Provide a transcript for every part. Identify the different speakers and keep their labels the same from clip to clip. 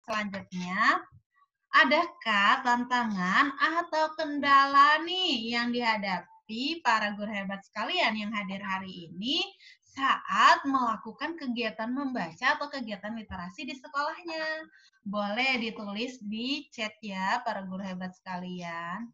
Speaker 1: selanjutnya, adakah tantangan atau kendala nih yang dihadapi para guru hebat sekalian yang hadir hari ini saat melakukan kegiatan membaca atau kegiatan literasi di sekolahnya? Boleh ditulis di chat ya para guru hebat sekalian.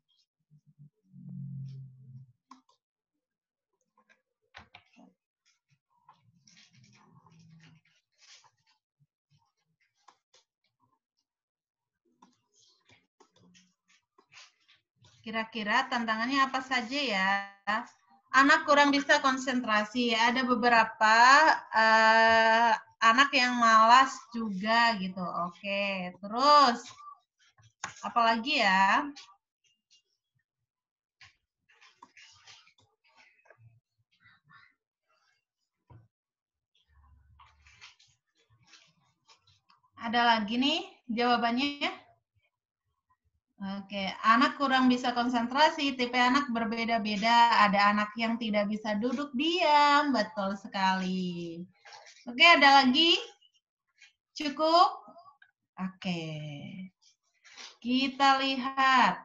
Speaker 1: Kira-kira tantangannya apa saja ya? Anak kurang bisa konsentrasi. Ada beberapa anak yang malas juga gitu. Oke, terus apalagi ya? Ada lagi nih jawabannya? Oke, anak kurang bisa konsentrasi, tipe anak berbeda-beda. Ada anak yang tidak bisa duduk diam, betul sekali. Oke, ada lagi? Cukup? Oke. Kita lihat.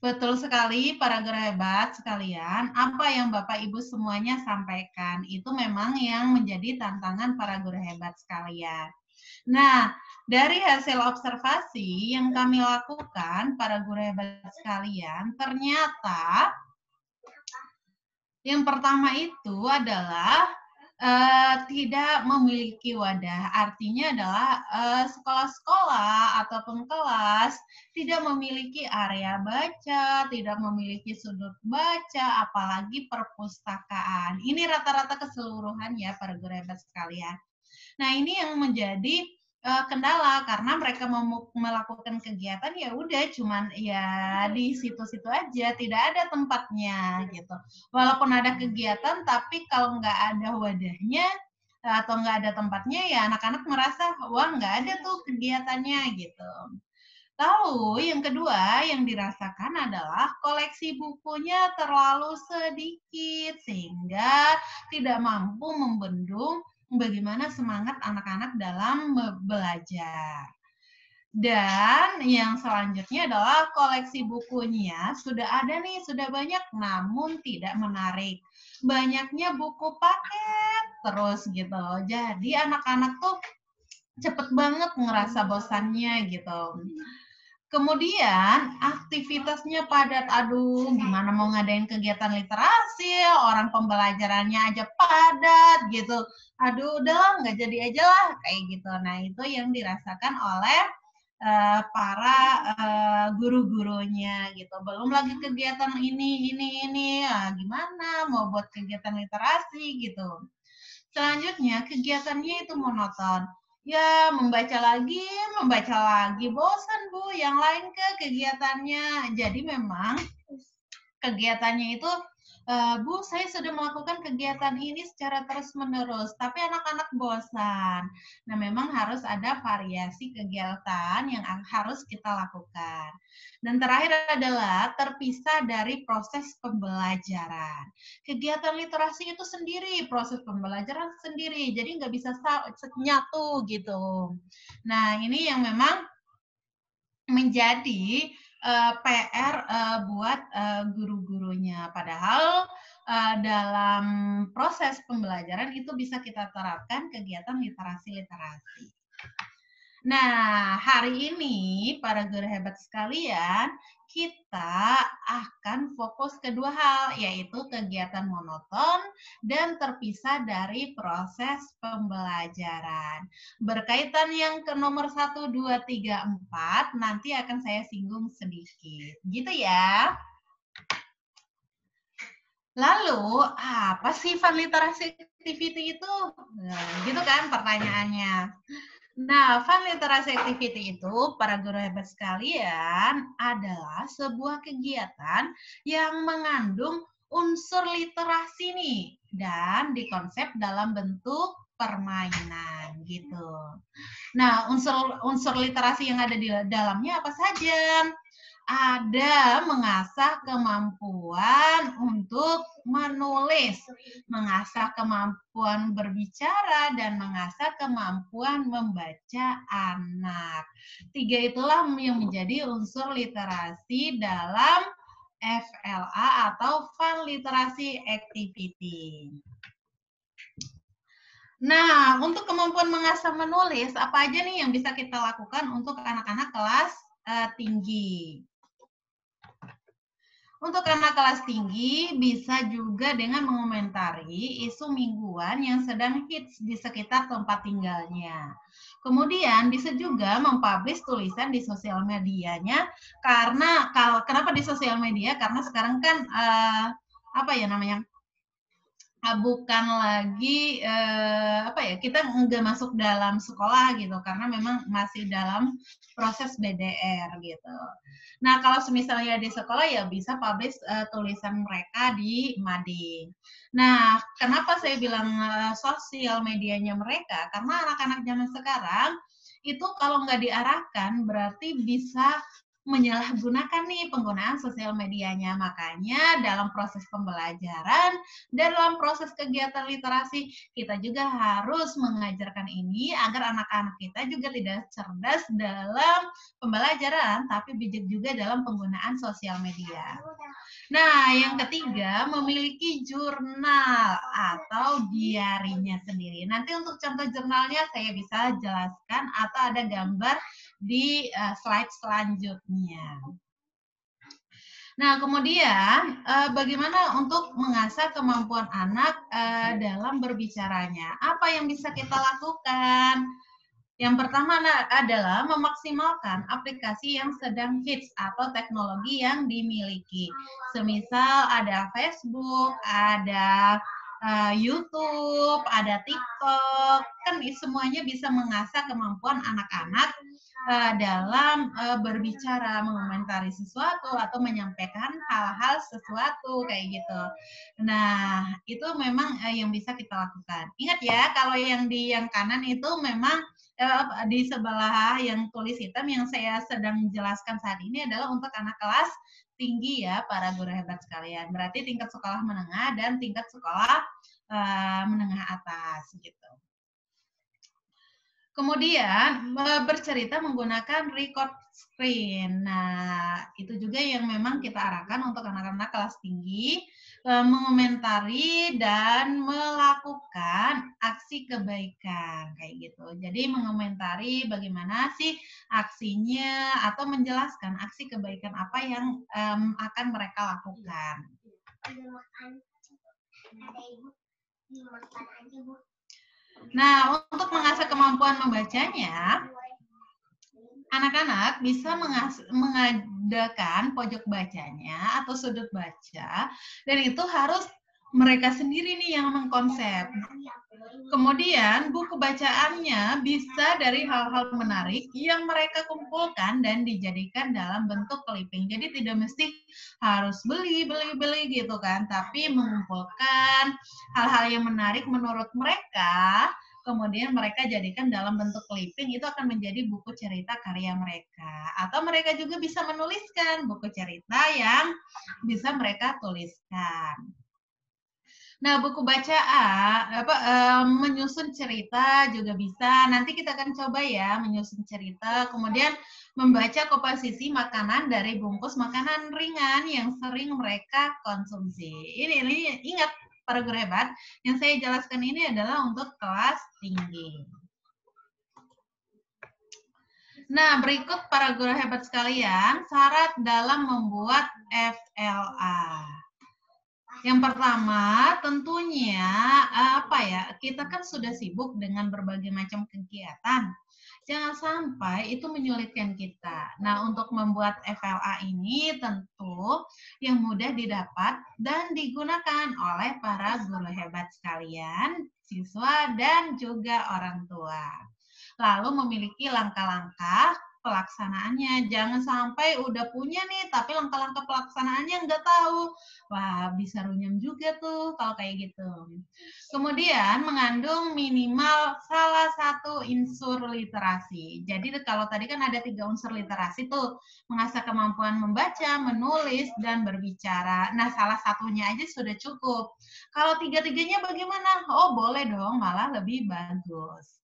Speaker 1: Betul sekali para guru hebat sekalian, apa yang Bapak Ibu semuanya sampaikan itu memang yang menjadi tantangan para guru hebat sekalian. Nah, dari hasil observasi yang kami lakukan para guru hebat sekalian, ternyata yang pertama itu adalah tidak memiliki wadah. Artinya adalah sekolah-sekolah ataupun kelas tidak memiliki area baca, tidak memiliki sudut baca, apalagi perpustakaan. Ini rata-rata keseluruhan ya para guru hebat sekalian. Nah, ini yang menjadi kendala karena mereka mau melakukan kegiatan ya udah cuman ya di situ-situ aja, tidak ada tempatnya gitu. Walaupun ada kegiatan tapi kalau nggak ada wadahnya atau nggak ada tempatnya ya anak-anak merasa wah nggak ada tuh kegiatannya gitu. Lalu yang kedua yang dirasakan adalah koleksi bukunya terlalu sedikit sehingga tidak mampu membendung bagaimana semangat anak-anak dalam belajar. Dan yang selanjutnya adalah koleksi bukunya sudah ada nih, sudah banyak namun tidak menarik. Banyaknya buku paket terus gitu. Jadi anak-anak tuh cepet banget ngerasa bosannya gitu. Kemudian aktivitasnya padat, aduh gimana mau ngadain kegiatan literasi, orang pembelajarannya aja padat gitu. Aduh udah nggak jadi aja lah kayak gitu. Nah itu yang dirasakan oleh para guru-gurunya gitu. Belum lagi kegiatan ini, gimana mau buat kegiatan literasi gitu. Selanjutnya kegiatannya itu monoton. Ya, membaca lagi, bosan Bu, yang lain ke kegiatannya. Jadi memang kegiatannya itu, Bu, saya sudah melakukan kegiatan ini secara terus-menerus, tapi anak-anak bosan. Nah, memang harus ada variasi kegiatan yang harus kita lakukan. Dan terakhir adalah terpisah dari proses pembelajaran. Kegiatan literasi itu sendiri, proses pembelajaran sendiri, jadi nggak bisa nyatu gitu. Nah, ini yang memang menjadi PR buat guru-gurunya. Padahal dalam proses pembelajaran itu bisa kita terapkan kegiatan literasi-literasi. Nah, hari ini para guru hebat sekalian, kita akan fokus ke dua hal, yaitu kegiatan monoton dan terpisah dari proses pembelajaran. Berkaitan yang ke nomor 1, 2, 3, 4, nanti akan saya singgung sedikit. Gitu ya. Lalu, apa sih fun literasi activity itu? Nah, gitu kan pertanyaannya. Nah, fun literasi activity itu, para guru hebat sekalian, adalah sebuah kegiatan yang mengandung unsur literasi nih, dan dikonsep dalam bentuk permainan gitu. Nah, unsur literasi yang ada di dalamnya apa saja? Ada mengasah kemampuan untuk menulis, mengasah kemampuan berbicara, dan mengasah kemampuan membaca anak. 3 itulah yang menjadi unsur literasi dalam FLA atau Fun Literacy Activity. Nah, untuk kemampuan mengasah menulis, apa aja nih yang bisa kita lakukan untuk anak-anak kelas tinggi? Untuk anak kelas tinggi, bisa juga dengan mengomentari isu mingguan yang sedang hits di sekitar tempat tinggalnya. Kemudian bisa juga mempublish tulisan di sosial medianya, karena kenapa di sosial media? Karena sekarang kan apa ya namanya? Bukan lagi kita nggak masuk dalam sekolah gitu karena memang masih dalam proses BDR gitu. Nah kalau misalnya di sekolah ya bisa publish tulisan mereka di mading. Nah kenapa saya bilang sosial medianya mereka? Karena anak-anak zaman sekarang itu kalau nggak diarahkan berarti bisa menyalahgunakan nih penggunaan sosial medianya. Makanya dalam proses pembelajaran dan dalam proses kegiatan literasi, kita juga harus mengajarkan ini agar anak-anak kita juga tidak cerdas dalam pembelajaran, tapi bijak juga dalam penggunaan sosial media. Nah, yang ketiga, memiliki jurnal atau diarinya sendiri. Nanti untuk contoh jurnalnya saya bisa jelaskan atau ada gambar di slide selanjutnya. Nah, kemudian bagaimana untuk mengasah kemampuan anak dalam berbicaranya? Apa yang bisa kita lakukan? Yang pertama adalah memaksimalkan aplikasi yang sedang hits atau teknologi yang dimiliki. Semisal ada Facebook, ada YouTube, ada TikTok, kan semuanya bisa mengasah kemampuan anak-anak dalam berbicara, mengomentari sesuatu atau menyampaikan hal-hal sesuatu kayak gitu. Nah, itu memang yang bisa kita lakukan. Ingat ya, kalau yang di yang kanan itu memang di sebelah yang tulis hitam yang saya sedang jelaskan saat ini adalah untuk anak kelas tinggi ya, para guru hebat sekalian. Berarti tingkat sekolah menengah dan tingkat sekolah menengah atas gitu. Kemudian bercerita menggunakan record screen. Nah, itu juga yang memang kita arahkan untuk anak-anak kelas tinggi, mengomentari dan melakukan aksi kebaikan kayak gitu. Jadi mengomentari bagaimana sih aksinya atau menjelaskan aksi kebaikan apa yang akan mereka lakukan. Nah, untuk mengasah kemampuan membacanya, anak-anak bisa mengadakan pojok bacanya atau sudut baca, dan itu harus mereka sendiri nih yang mengkonsep. Kemudian buku bacaannya bisa dari hal-hal menarik yang mereka kumpulkan dan dijadikan dalam bentuk clipping. Jadi tidak mesti harus beli gitu kan, tapi mengumpulkan hal-hal yang menarik menurut mereka, kemudian mereka jadikan dalam bentuk clipping, itu akan menjadi buku cerita karya mereka. Atau mereka juga bisa menuliskan buku cerita yang bisa mereka tuliskan. Nah, buku bacaan, menyusun cerita juga bisa. Nanti kita akan coba ya menyusun cerita, kemudian membaca komposisi makanan dari bungkus makanan ringan yang sering mereka konsumsi. Ini ingat para guru hebat, yang saya jelaskan ini adalah untuk kelas tinggi. Nah, berikut para guru hebat sekalian, syarat dalam membuat FLA. Yang pertama, tentunya kita kan sudah sibuk dengan berbagai macam kegiatan. Jangan sampai itu menyulitkan kita. Nah, untuk membuat FLA ini tentu yang mudah didapat dan digunakan oleh para guru hebat sekalian, siswa, dan juga orang tua. Lalu memiliki langkah-langkah pelaksanaannya. Jangan sampai udah punya nih, tapi langkah-langkah pelaksanaannya nggak tahu. Wah, bisa runyam juga tuh kalau kayak gitu. Kemudian mengandung minimal salah satu unsur literasi. Jadi kalau tadi kan ada 3 unsur literasi tuh, mengasah kemampuan membaca, menulis, dan berbicara. Nah, salah satunya aja sudah cukup. Kalau tiga-tiganya bagaimana? Oh, boleh dong, malah lebih bagus.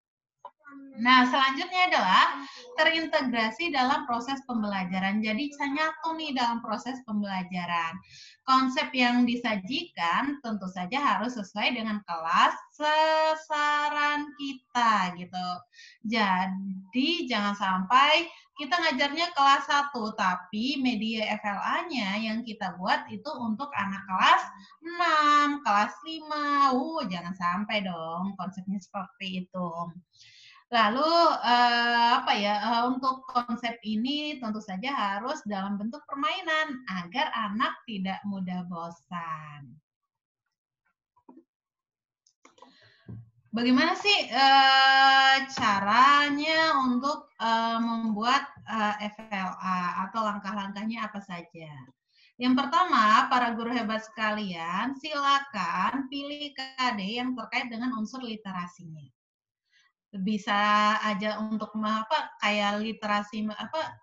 Speaker 1: Nah, selanjutnya adalah terintegrasi dalam proses pembelajaran. Jadi, nyatu nih dalam proses pembelajaran. Konsep yang disajikan tentu saja harus sesuai dengan kelas sasaran kita gitu. Jadi, jangan sampai kita ngajarnya kelas 1, tapi media FLA-nya yang kita buat itu untuk anak kelas 6, kelas 5. Jangan sampai dong konsepnya seperti itu. Lalu untuk konsep ini tentu saja harus dalam bentuk permainan agar anak tidak mudah bosan. Bagaimana sih caranya untuk membuat FLA atau langkah-langkahnya apa saja? Yang pertama, para guru hebat sekalian, silakan pilih KD yang terkait dengan unsur literasinya. Bisa aja untuk kayak literasi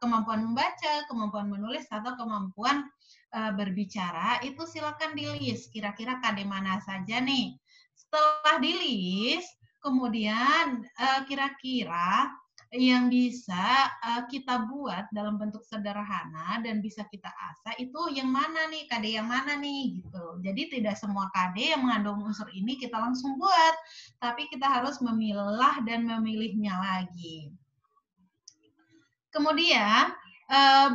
Speaker 1: kemampuan membaca, kemampuan menulis atau kemampuan berbicara itu silakan di-list kira-kira KD mana saja nih. Setelah di-list, kemudian kira-kira yang bisa kita buat dalam bentuk sederhana dan bisa kita asah itu yang mana nih, KD yang mana nih gitu. Jadi tidak semua KD yang mengandung unsur ini kita langsung buat, tapi kita harus memilah dan memilihnya lagi. Kemudian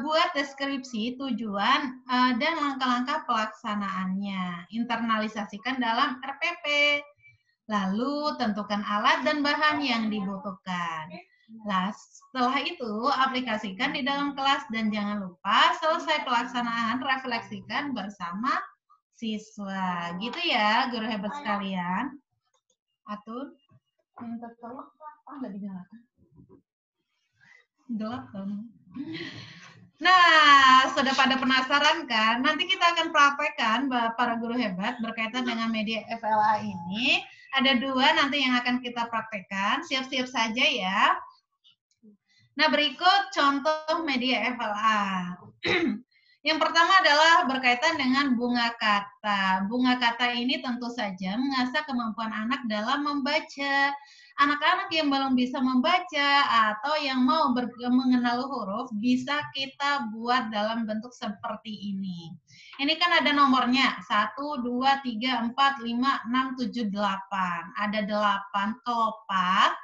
Speaker 1: buat deskripsi tujuan dan langkah-langkah pelaksanaannya. Internalisasikan dalam RPP. Lalu tentukan alat dan bahan yang dibutuhkan. Nah, setelah itu aplikasikan di dalam kelas dan jangan lupa selesai pelaksanaan refleksikan bersama siswa. Gitu ya, guru hebat sekalian. Atun, minta tolong nggak dinyalakan? Gelap kan? Nah, sudah pada penasaran kan? Nanti kita akan praktekkan para guru hebat berkaitan dengan media FLA ini. Ada 2 nanti yang akan kita praktekkan. Siap-siap saja ya. Nah, berikut contoh media FLA. Yang pertama adalah berkaitan dengan bunga kata. Bunga kata ini tentu saja mengasah kemampuan anak dalam membaca. Anak-anak yang belum bisa membaca atau yang mau mengenal huruf bisa kita buat dalam bentuk seperti ini. Ini kan ada nomornya 1, 2, 3, 4, 5, 6, 7, 8. Ada 8 kelopak.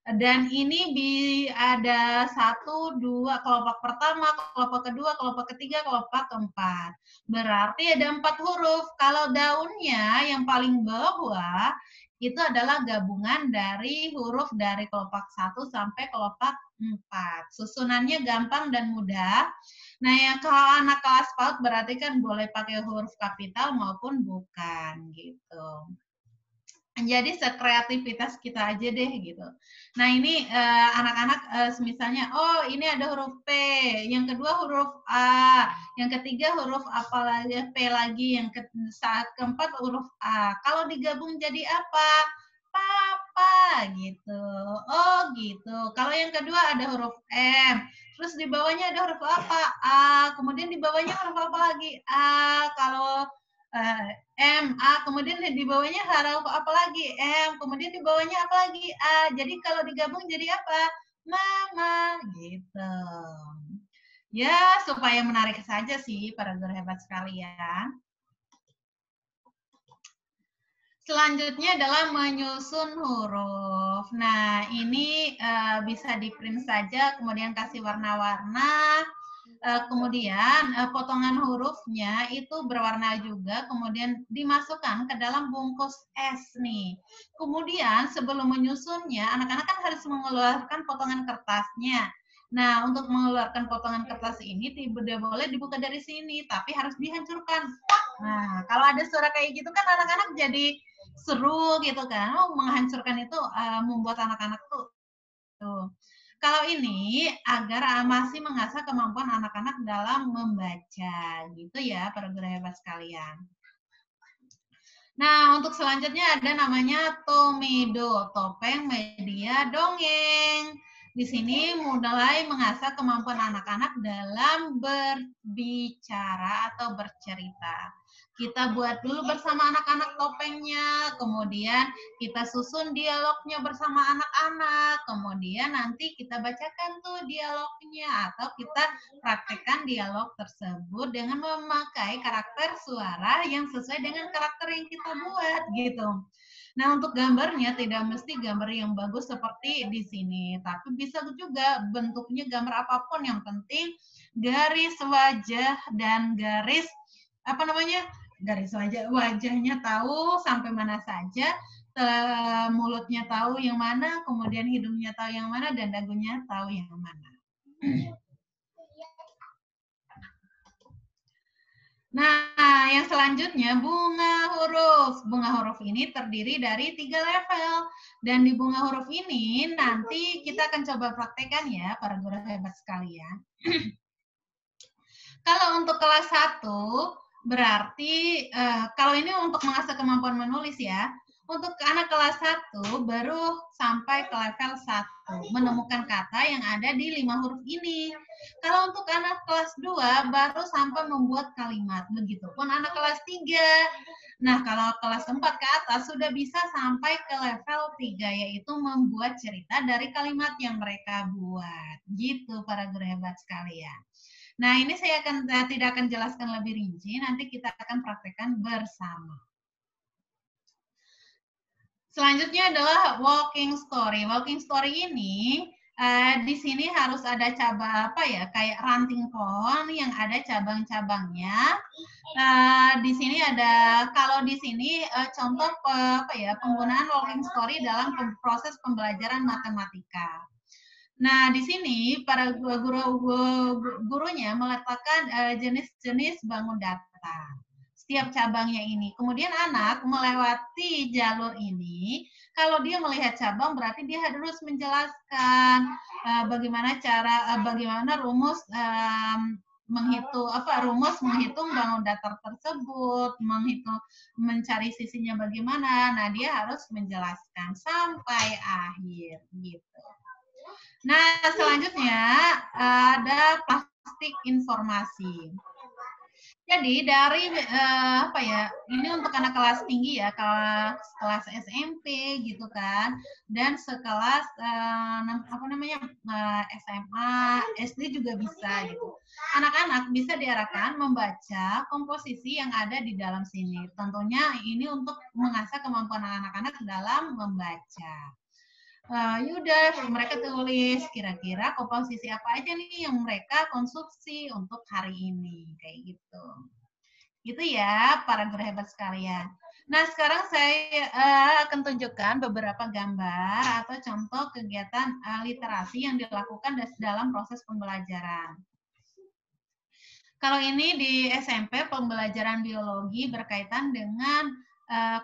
Speaker 1: Dan ini ada 1, 2, kelopak pertama, kelopak kedua, kelopak ketiga, kelopak keempat. Berarti ada 4 huruf. Kalau daunnya yang paling bawah itu adalah gabungan dari huruf dari kelopak 1 sampai kelopak 4. Susunannya gampang dan mudah. Nah, ya kalau anak kelas PAUD berarti kan boleh pakai huruf kapital maupun bukan gitu. Jadi sekreativitas kita aja deh gitu. Nah ini anak-anak misalnya, oh ini ada huruf P, yang kedua huruf A, yang ketiga huruf apa lagi, P lagi, yang saat keempat huruf A. Kalau digabung jadi apa? Papa gitu. Oh gitu. Kalau yang kedua ada huruf M, terus di bawahnya ada huruf apa? A, kemudian di bawahnya huruf apa lagi? A. Kalau M, A, kemudian di bawahnya huruf apa lagi? M, kemudian di bawahnya apa lagi? A. Jadi kalau digabung jadi apa? Mama, gitu. Ya, supaya menarik saja sih para guru hebat sekalian. Selanjutnya adalah menyusun huruf. Nah, ini bisa di-print saja, kemudian kasih warna-warna. Kemudian potongan hurufnya itu berwarna juga, kemudian dimasukkan ke dalam bungkus es nih. Kemudian sebelum menyusunnya, anak-anak kan harus mengeluarkan potongan kertasnya. Nah, untuk mengeluarkan potongan kertas ini tidak boleh dibuka dari sini, tapi harus dihancurkan. Nah, kalau ada suara kayak gitu kan anak-anak jadi seru gitu kan. Oh, menghancurkan itu membuat anak-anak tuh Kalau ini agar masih mengasah kemampuan anak-anak dalam membaca, gitu ya, para guru hebat sekalian. Nah, untuk selanjutnya ada namanya Tomedo, topeng media dongeng. Di sini mulai mengasah kemampuan anak-anak dalam berbicara atau bercerita. Kita buat dulu bersama anak-anak topengnya, kemudian kita susun dialognya bersama anak-anak, kemudian nanti kita bacakan tuh dialognya atau kita praktekkan dialog tersebut dengan memakai karakter suara yang sesuai dengan karakter yang kita buat gitu. Nah, untuk gambarnya tidak mesti gambar yang bagus seperti di sini, tapi bisa juga bentuknya gambar apapun, yang penting garis wajah dan garis apa namanya? Garis wajahnya tahu sampai mana saja, mulutnya tahu yang mana, kemudian hidungnya tahu yang mana, dan dagunya tahu yang mana. Nah, yang selanjutnya bunga huruf. Bunga huruf ini terdiri dari 3 level. Dan di bunga huruf ini nanti kita akan coba praktekkan ya, para guru hebat sekalian. Kalau untuk kelas 1, berarti kalau ini untuk mengasah kemampuan menulis ya. Untuk anak kelas 1 baru sampai ke level 1, menemukan kata yang ada di 5 huruf ini. Kalau untuk anak kelas 2 baru sampai membuat kalimat. Begitupun anak kelas 3. Nah, kalau kelas 4 ke atas sudah bisa sampai ke level 3, yaitu membuat cerita dari kalimat yang mereka buat. Gitu para guru hebat sekalian. Nah, ini saya tidak akan jelaskan lebih rinci, nanti kita akan praktekkan bersama. Selanjutnya adalah walking story. Walking story ini di sini harus ada cabang apa ya, kayak ranting pohon yang ada cabang-cabangnya. Di sini ada, kalau di sini contoh apa ya, penggunaan walking story dalam proses pembelajaran matematika. Nah, di sini para gurunya meletakkan jenis-jenis bangun data setiap cabangnya ini. Kemudian anak melewati jalur ini, kalau dia melihat cabang berarti dia harus menjelaskan bagaimana rumus menghitung bangun datar tersebut, mencari sisinya bagaimana. Nah, dia harus menjelaskan sampai akhir gitu. Nah, selanjutnya ada plastik informasi. Jadi dari apa ya? Ini untuk anak kelas tinggi ya, kelas SMP gitu kan, dan sekelas apa namanya SMA, SD juga bisa gitu. Anak-anak bisa diarahkan membaca komposisi yang ada di dalam sini. Tentunya ini untuk mengasah kemampuan anak-anak dalam membaca. Yaudah, mereka tulis kira-kira komposisi apa aja nih yang mereka konsumsi untuk hari ini, kayak gitu. Gitu ya, para guru hebat sekalian. Nah, sekarang saya akan tunjukkan beberapa gambar atau contoh kegiatan literasi yang dilakukan dalam proses pembelajaran. Kalau ini di SMP, pembelajaran biologi berkaitan dengan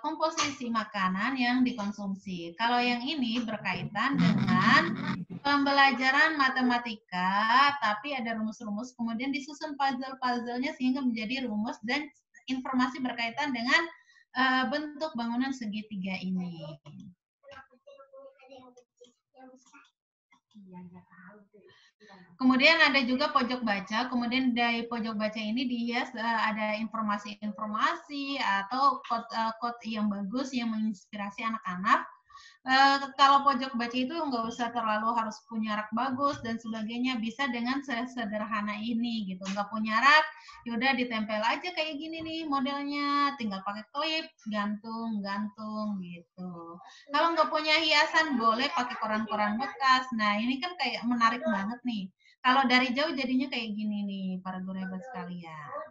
Speaker 1: komposisi makanan yang dikonsumsi. Kalau yang ini berkaitan dengan pembelajaran matematika, tapi ada rumus-rumus, kemudian disusun puzzle-puzzlenya sehingga menjadi rumus dan informasi berkaitan dengan bentuk bangunan segitiga ini. Kemudian ada juga pojok baca, kemudian dari pojok baca ini dihias ada informasi-informasi atau quote yang bagus yang menginspirasi anak-anak. Kalau pojok baca itu nggak usah terlalu harus punya rak bagus dan sebagainya, bisa dengan sederhana ini gitu. Nggak punya rak, yaudah ditempel aja kayak gini nih modelnya, tinggal pakai klip, gantung gitu. Kalau nggak punya hiasan boleh pakai koran-koran bekas. Nah, ini kan kayak menarik banget nih. Kalau dari jauh jadinya kayak gini nih, para guru hebat sekalian.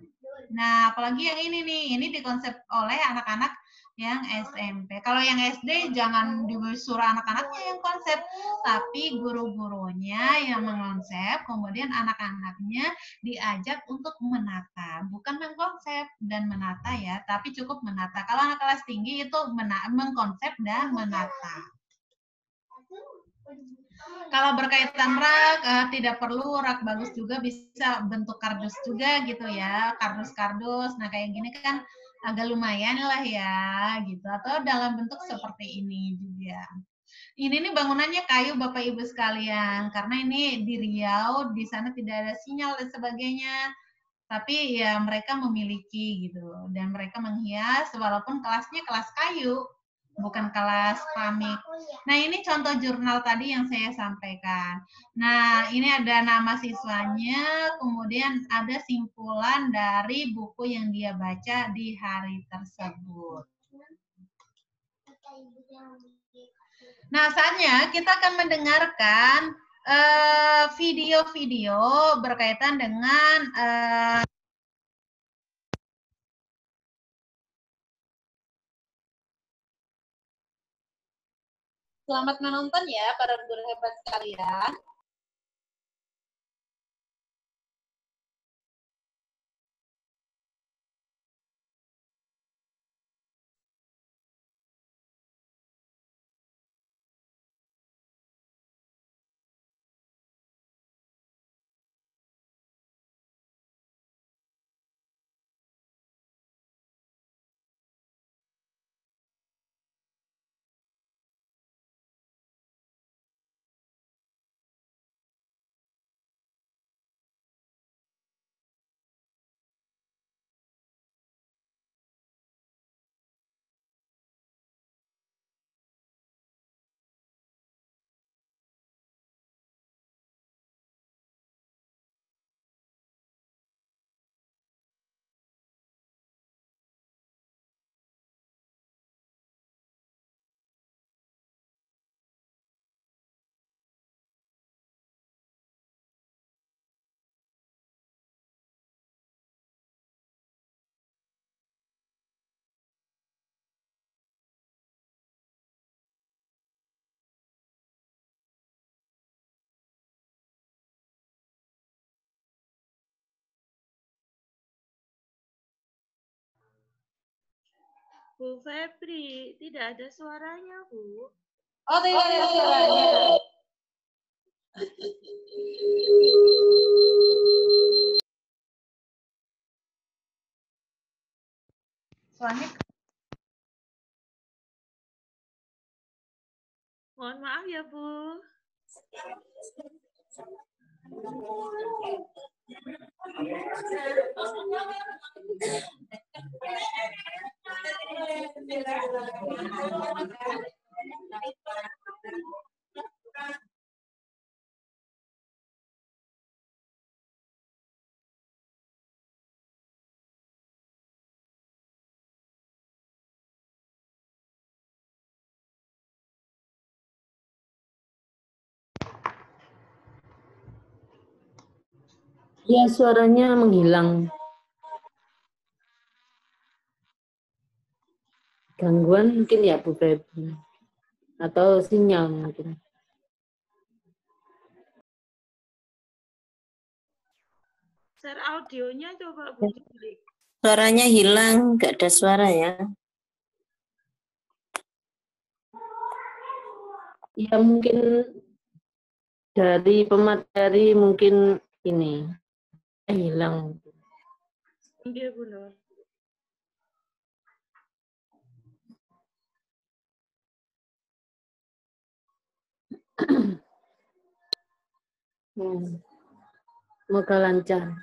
Speaker 1: Nah, apalagi yang ini nih, ini dikonsep oleh anak-anak yang SMP. Kalau yang SD jangan disuruh anak-anaknya yang konsep, tapi guru-gurunya yang mengonsep, kemudian anak-anaknya diajak untuk menata, bukan mengkonsep dan menata ya, tapi cukup menata. Kalau anak kelas tinggi itu mengkonsep dan menata. Kalau berkaitan rak, tidak perlu rak bagus juga, bisa bentuk kardus juga gitu ya, kardus-kardus. Nah kayak gini kan agak lumayan lah ya, gitu. Atau dalam bentuk seperti ini juga. Ini nih bangunannya kayu Bapak Ibu sekalian, karena ini di Riau, di sana tidak ada sinyal dan sebagainya. Tapi ya mereka memiliki gitu, dan mereka menghias walaupun kelasnya kelas kayu, bukan kelas keramik. Nah ini contoh jurnal tadi yang saya sampaikan. Nah ini ada nama siswanya, kemudian ada simpulan dari buku yang dia baca di hari tersebut. Nah, saatnya kita akan mendengarkan video-video berkaitan dengan selamat menonton ya para guru hebat sekalian.
Speaker 2: Bu Febri, tidak ada suaranya, Bu.
Speaker 1: Oh, tidak ada suaranya. Soalnya
Speaker 2: Mohon maaf ya, Bu.
Speaker 3: Ya, suaranya menghilang. Gangguan mungkin ya, Bu Febri. Atau sinyal mungkin.
Speaker 2: Share audionya coba, Bu Febri.
Speaker 4: Suaranya hilang, nggak ada suara ya.
Speaker 3: Ya, mungkin dari pemateri mungkin ini hilang.
Speaker 2: Iya, Bu Nur.
Speaker 3: Semoga lancar.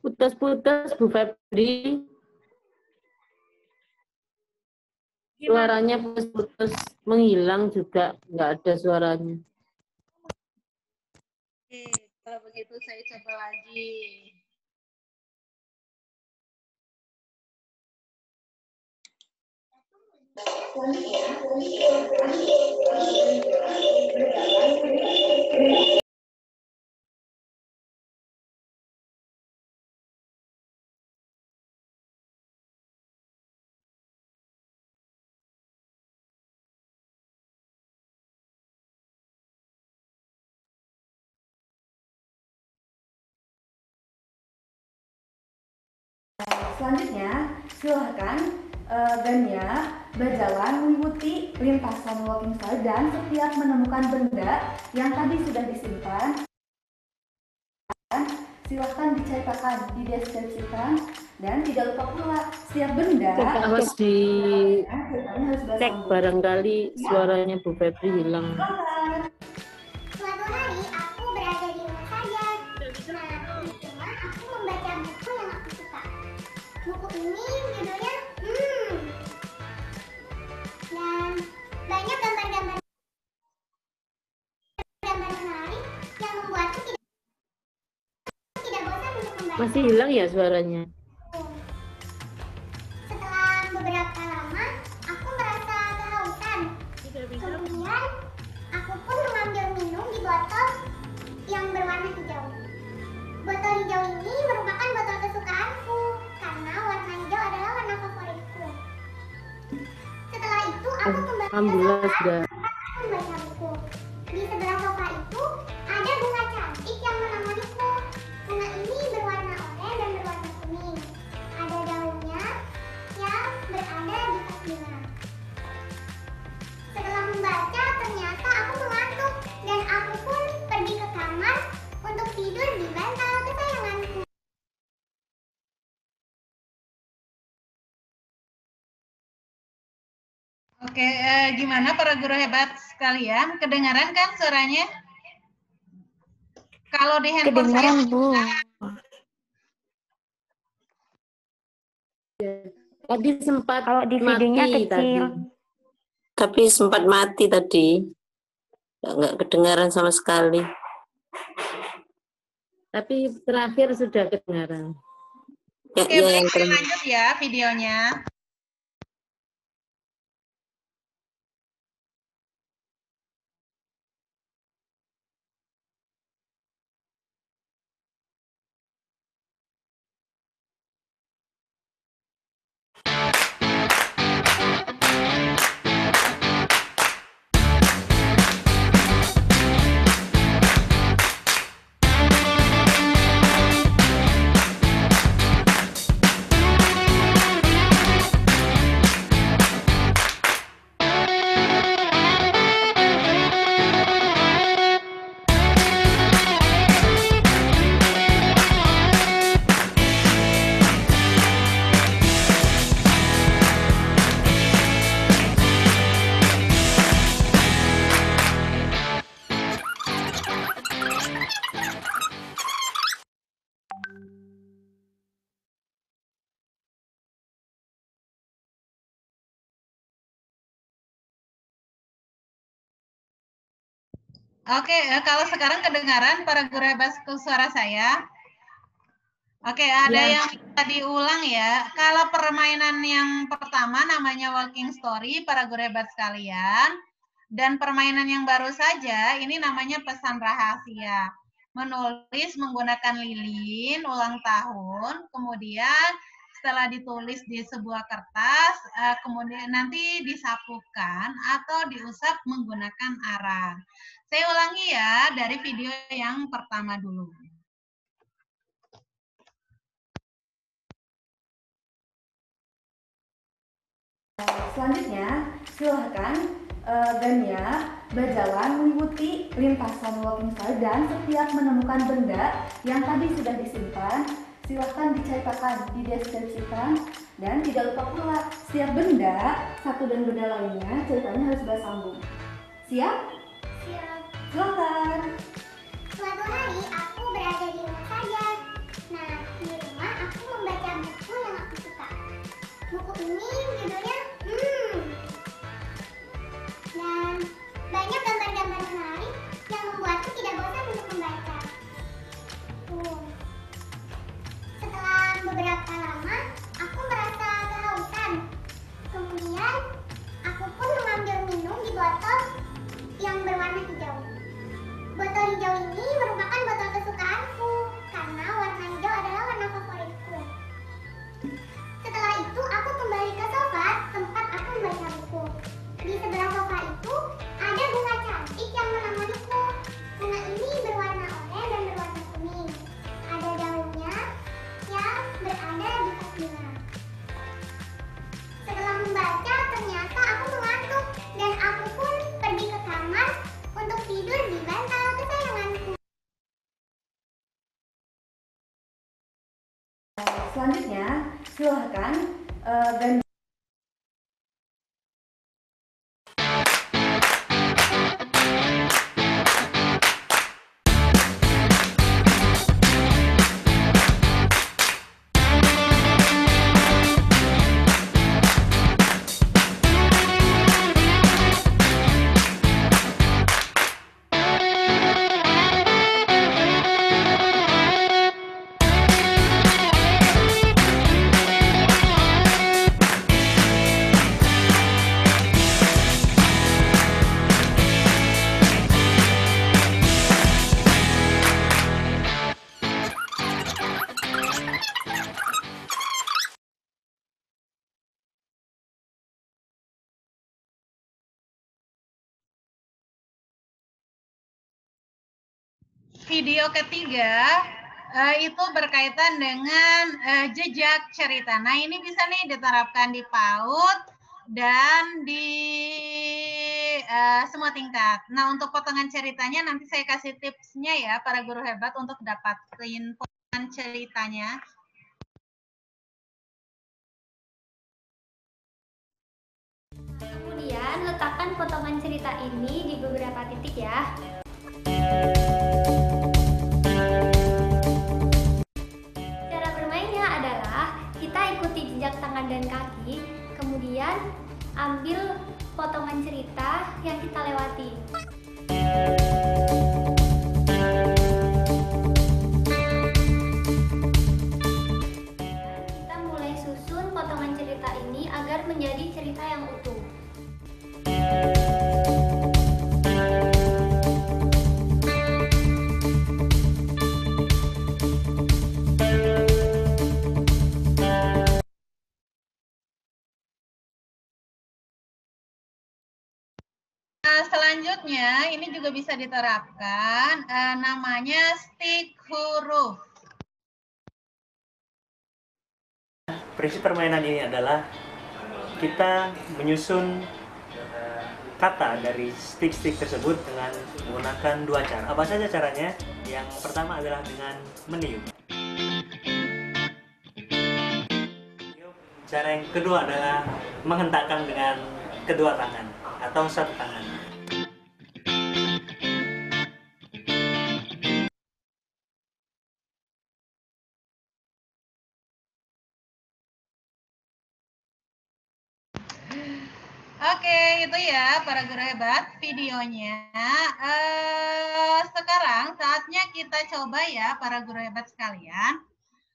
Speaker 3: Putus-putus, Bu Febri. Suaranya putus-putus, menghilang juga, nggak ada suaranya.
Speaker 1: Oke, kalau begitu saya coba lagi.
Speaker 5: Selanjutnya, silahkan Gania berjalan mengikuti lintasan walking style dan setiap menemukan benda yang tadi sudah disimpan, silahkan diceritakan, dideskripsikan, dan tidak lupa pula setiap benda
Speaker 3: Harus
Speaker 5: ceritanya harus
Speaker 3: cek barangkali suaranya Bu Febri hilang.
Speaker 6: Suatu hari aku berada di rumah saja. Nah, di rumah aku membaca buku yang aku suka. Buku ini judulnya dan banyak gambar-gambar menarik yang membuatku tidak bosan untuk membaca.
Speaker 3: Masih hilang ya suaranya?
Speaker 6: Setelah beberapa lama, aku merasa kehausan.
Speaker 2: Tidak bisa.
Speaker 6: Kemudian, aku pun mengambil minum di botol yang berwarna hijau. Botol hijau ini merupakan botol kesukaanku karena warna hijau adalah warna favoritku. Setelah itu, aku kembali ke
Speaker 3: Alhamdulillah
Speaker 6: sofa
Speaker 3: sudah.
Speaker 6: tempat aku membaca buku. Di sebelah sofa itu ada bunga cantik yang menemaniku. Bunga ini berwarna oranye dan berwarna kuning. Ada daunnya yang berada di tas bunga. Setelah membaca, ternyata aku mengantuk dan aku pun pergi ke kamar untuk tidur di bantal kesayanganku.
Speaker 1: Oke, gimana para guru hebat sekalian? Kedengaran kan suaranya? Kalau di handphone saya,
Speaker 7: Kedengaran, Bu.
Speaker 3: Tadi sempat
Speaker 7: Kalau di videonya
Speaker 3: mati tadi.
Speaker 7: kecil.
Speaker 4: Tapi sempat mati tadi. Nggak kedengaran sama sekali.
Speaker 3: Tapi terakhir sudah kedengaran.
Speaker 4: Ya,
Speaker 1: oke,
Speaker 4: ya,
Speaker 1: baik,
Speaker 4: yang
Speaker 1: saya lanjut ya videonya. Oke, kalau sekarang kedengaran para guru hebat suara saya? Oke, ada
Speaker 3: Ya.
Speaker 1: yang bisa diulang ya. Kalau permainan yang pertama namanya walking story para guru hebat sekalian. Dan permainan yang baru saja ini namanya pesan rahasia. Menulis menggunakan lilin ulang tahun, kemudian setelah ditulis di sebuah kertas, kemudian nanti disapukan atau diusap menggunakan arang. Saya ulangi ya dari video yang pertama dulu.
Speaker 5: Selanjutnya, silahkan Gania berjalan mengikuti lintasan walking style dan setiap menemukan benda yang tadi sudah disimpan, silahkan diceritakan, dideskripsikan, dan tidak lupa pula setiap benda, satu dan benda lainnya, ceritanya harus bersambung. Siap?
Speaker 6: Siap.
Speaker 5: Silahkan.
Speaker 6: Suatu hari aku berada di rumah saja. Nah, di rumah aku membaca buku yang aku suka. Buku ini judulnya dan banyak gambar-gambar menarik yang membuatku tidak bosan untuk membaca. Setelah beberapa lama, aku merasa kehausan. Kemudian, aku pun mengambil minum di botol yang berwarna hijau. Botol hijau ini merupakan botol kesukaanku karena warna hijau adalah warna favoritku. Setelah itu, aku kembali ke sofa tempat aku membaca buku. Di sebelah sofa itu ada bunga cantik yang menemaniku. Bunga ini berwarna oranye dan berwarna kuning. Ada daunnya yang berada di tas bunga.
Speaker 5: Silahkan Gania.
Speaker 1: Video ketiga itu berkaitan dengan jejak cerita. Nah, ini bisa nih diterapkan di PAUD dan di semua tingkat. Nah, untuk potongan ceritanya nanti saya kasih tipsnya ya para guru hebat untuk dapatin potongan ceritanya.
Speaker 6: Kemudian letakkan potongan cerita ini di beberapa titik ya. Cara bermainnya adalah kita ikuti jejak tangan dan kaki, kemudian ambil potongan cerita yang kita lewati. Kita mulai susun potongan cerita ini agar menjadi cerita yang utuh.
Speaker 1: Selanjutnya, ini juga bisa diterapkan, namanya stick huruf.
Speaker 7: Prinsip permainan ini adalah kita menyusun kata dari stick-stick tersebut dengan menggunakan dua cara. Apa saja caranya? Yang pertama adalah dengan meniup. Cara yang kedua adalah menghentakkan dengan kedua tangan atau satu tangan.
Speaker 1: Oke, itu ya para guru hebat videonya. Sekarang saatnya kita coba ya para guru hebat sekalian.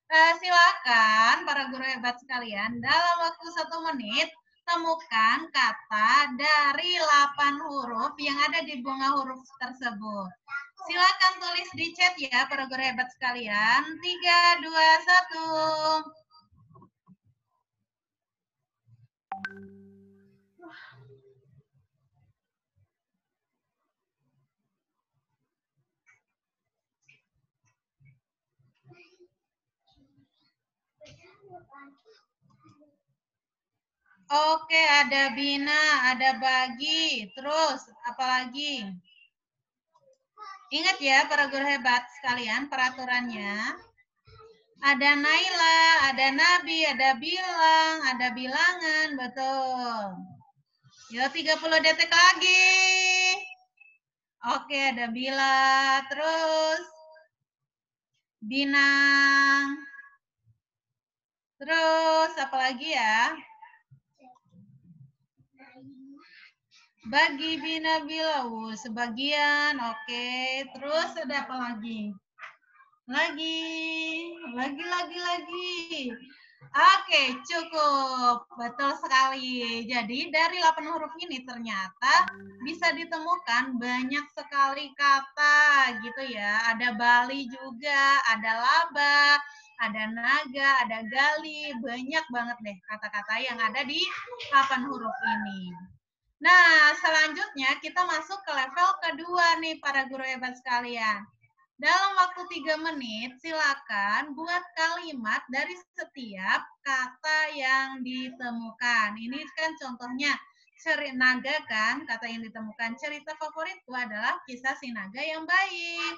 Speaker 1: Silakan para guru hebat sekalian dalam waktu 1 menit temukan kata dari 8 huruf yang ada di bunga huruf tersebut. Silakan tulis di chat ya para guru hebat sekalian. 3, 2, 1. Oke, ada bina, ada bagi, terus apalagi? Ingat ya para guru hebat sekalian peraturannya. Ada Naila, ada Nabi, ada bilang, ada bilangan, betul. Yo 30 detik lagi. Oke, ada bila, terus binang. Terus apalagi ya? Bagi, bina, bilau, sebagian, oke. Terus ada apa lagi? Lagi. Oke, cukup. Betul sekali. Jadi dari 8 huruf ini ternyata bisa ditemukan banyak sekali kata gitu ya. Ada Bali juga, ada laba, ada naga, ada gali. Banyak banget deh kata-kata yang ada di 8 huruf ini. Nah, selanjutnya kita masuk ke level kedua nih para guru hebat sekalian. Dalam waktu 3 menit, silakan buat kalimat dari setiap kata yang ditemukan. Ini kan contohnya naga kan, kata yang ditemukan. Cerita favoritku adalah kisah si naga yang baik.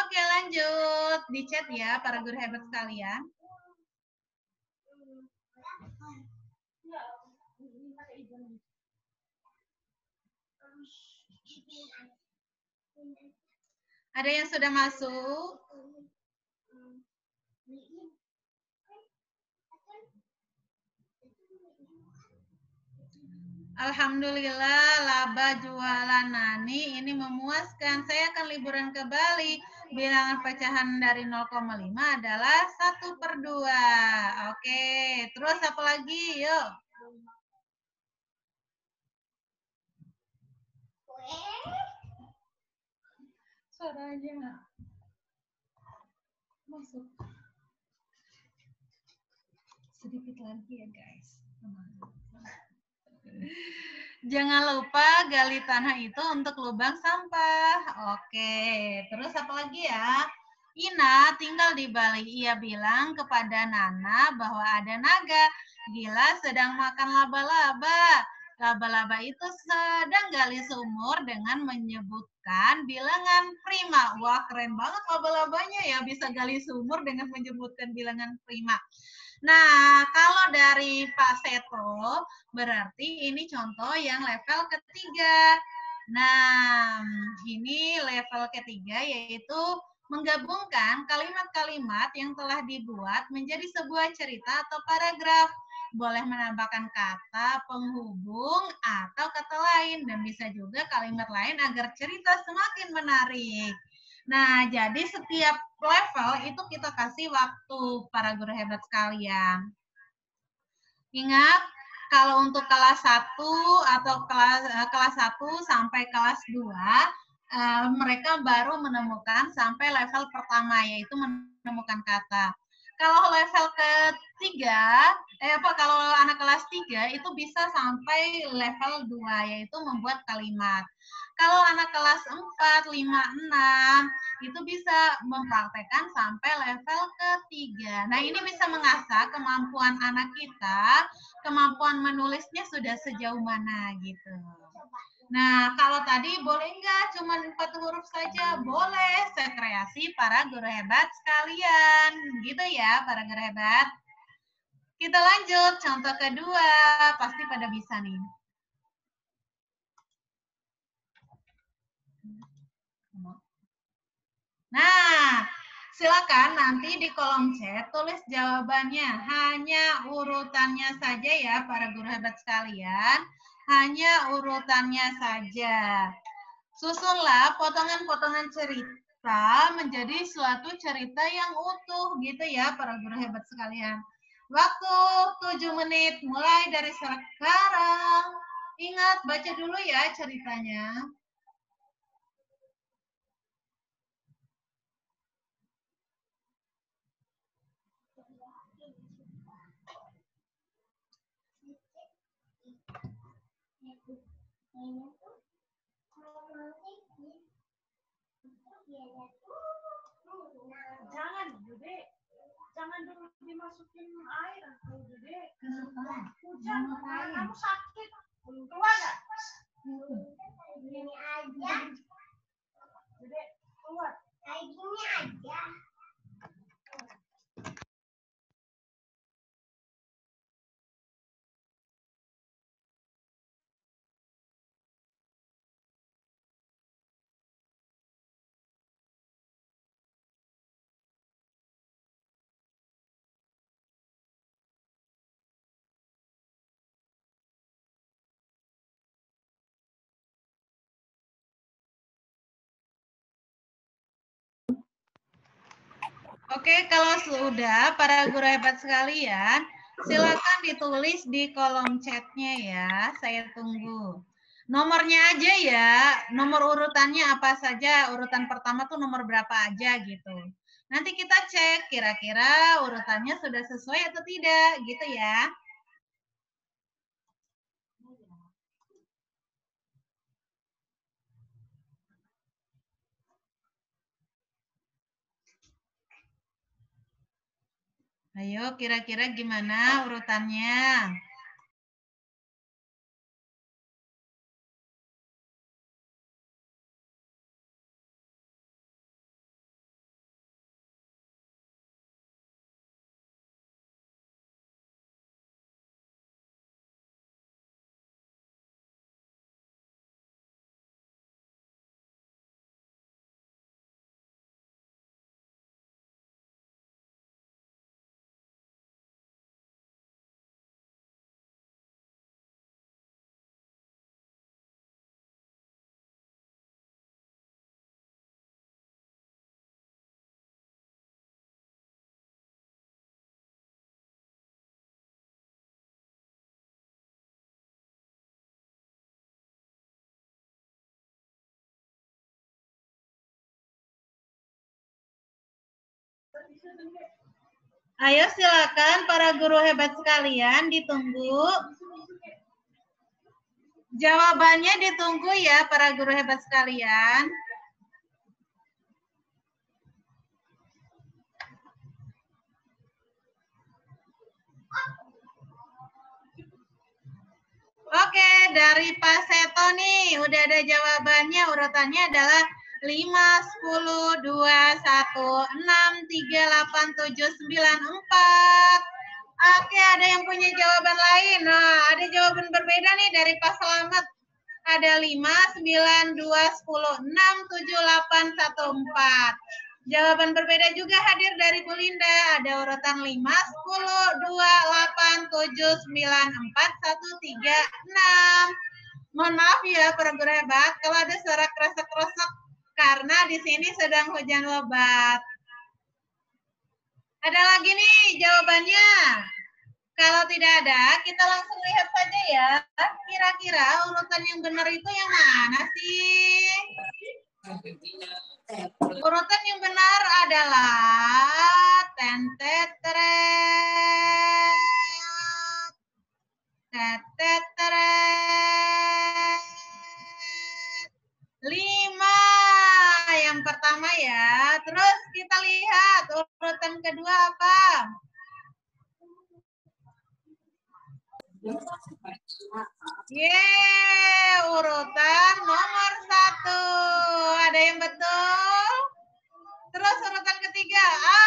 Speaker 1: Oke, lanjut. Di chat ya para guru hebat sekalian. Ada yang sudah masuk? Alhamdulillah, laba jualan Nani ini memuaskan. Saya akan liburan ke Bali. Bilangan pecahan dari 0,5 adalah 1/2. Oke, terus apa lagi? Yuk. Suaranya masuk. Sedikit lagi ya, guys. Jangan lupa gali tanah itu untuk lubang sampah. Oke, terus apa lagi ya? Ina tinggal di Bali. Ia bilang kepada Nana bahwa ada naga. Gila sedang makan laba-laba. Laba-laba itu sedang gali sumur dengan menyebutkan bilangan prima. Wah, keren banget laba-labanya ya, bisa gali sumur dengan menyebutkan bilangan prima. Nah, kalau dari Pak Seto, berarti ini contoh yang level ketiga. Nah, ini level ketiga yaitu menggabungkan kalimat-kalimat yang telah dibuat menjadi sebuah cerita atau paragraf. Boleh menambahkan kata, penghubung, atau kata lain. Dan bisa juga kalimat lain agar cerita semakin menarik. Nah, jadi setiap level itu kita kasih waktu para guru hebat sekalian. Ingat, kalau untuk kelas 1 atau kelas 1 sampai kelas 2, mereka baru menemukan sampai level pertama, yaitu menemukan kata. Kalau level ketiga, kalau anak kelas 3 itu bisa sampai level 2, yaitu membuat kalimat. Kalau anak kelas 4, 5, 6, itu bisa mempraktekkan sampai level ketiga. Nah, ini bisa mengasah kemampuan anak kita, kemampuan menulisnya sudah sejauh mana gitu. Nah, kalau tadi boleh nggak cuma 4 huruf saja? Boleh, sekreasi para guru hebat sekalian. Gitu ya, para guru hebat. Kita lanjut, contoh kedua. Pasti pada bisa nih. Nah, silakan nanti di kolom chat tulis jawabannya. Hanya urutannya saja ya, para guru hebat sekalian. Hanya urutannya saja. Susunlah potongan-potongan cerita menjadi suatu cerita yang utuh gitu ya, para guru hebat sekalian. Waktu 7 menit mulai dari sekarang. Ingat, baca dulu ya ceritanya.
Speaker 2: Jangan, Bude. Jangan dulu dimasukin air, Bude. Hujan, kamu sakit. Keluar nggak?
Speaker 6: Gini aja.
Speaker 2: Bude, keluar.
Speaker 6: Kayak gini aja.
Speaker 1: Oke, kalau sudah para guru hebat sekalian, silakan ditulis di kolom chatnya ya. Saya tunggu. Nomornya aja ya, nomor urutannya apa saja, urutan pertama tuh nomor berapa aja gitu. Nanti kita cek kira-kira urutannya sudah sesuai atau tidak gitu ya. Ayo, kira-kira gimana urutannya? Ayo silakan para guru hebat sekalian, ditunggu. Jawabannya ditunggu ya para guru hebat sekalian. Oke, dari Pak Seto nih, udah ada jawabannya. Urutannya adalah 5, 10, 2, 1, 6, 3, 8, 7, 9, 4. Oke, ada yang punya jawaban lain. Nah, ada jawaban berbeda nih dari Pak Selamat. Ada 5, 9, 2, 10, 6, 7, 8, 1, 4. Jawaban berbeda juga hadir dari Bu Linda. Ada urutan 5, 10, 2, 8, 7, 9, 4, 1, 3, 6. Mohon maaf ya para guru hebat, kalau ada suara kresek-kresek karena di sini sedang hujan lebat. Ada lagi nih jawabannya. Kalau tidak ada, kita langsung lihat saja ya. Kira-kira urutan yang benar itu yang mana sih? Urutan yang benar adalah lima. Yang pertama ya. Terus kita lihat urutan kedua apa? Urutan nomor 1. Ada yang betul? Terus urutan ketiga,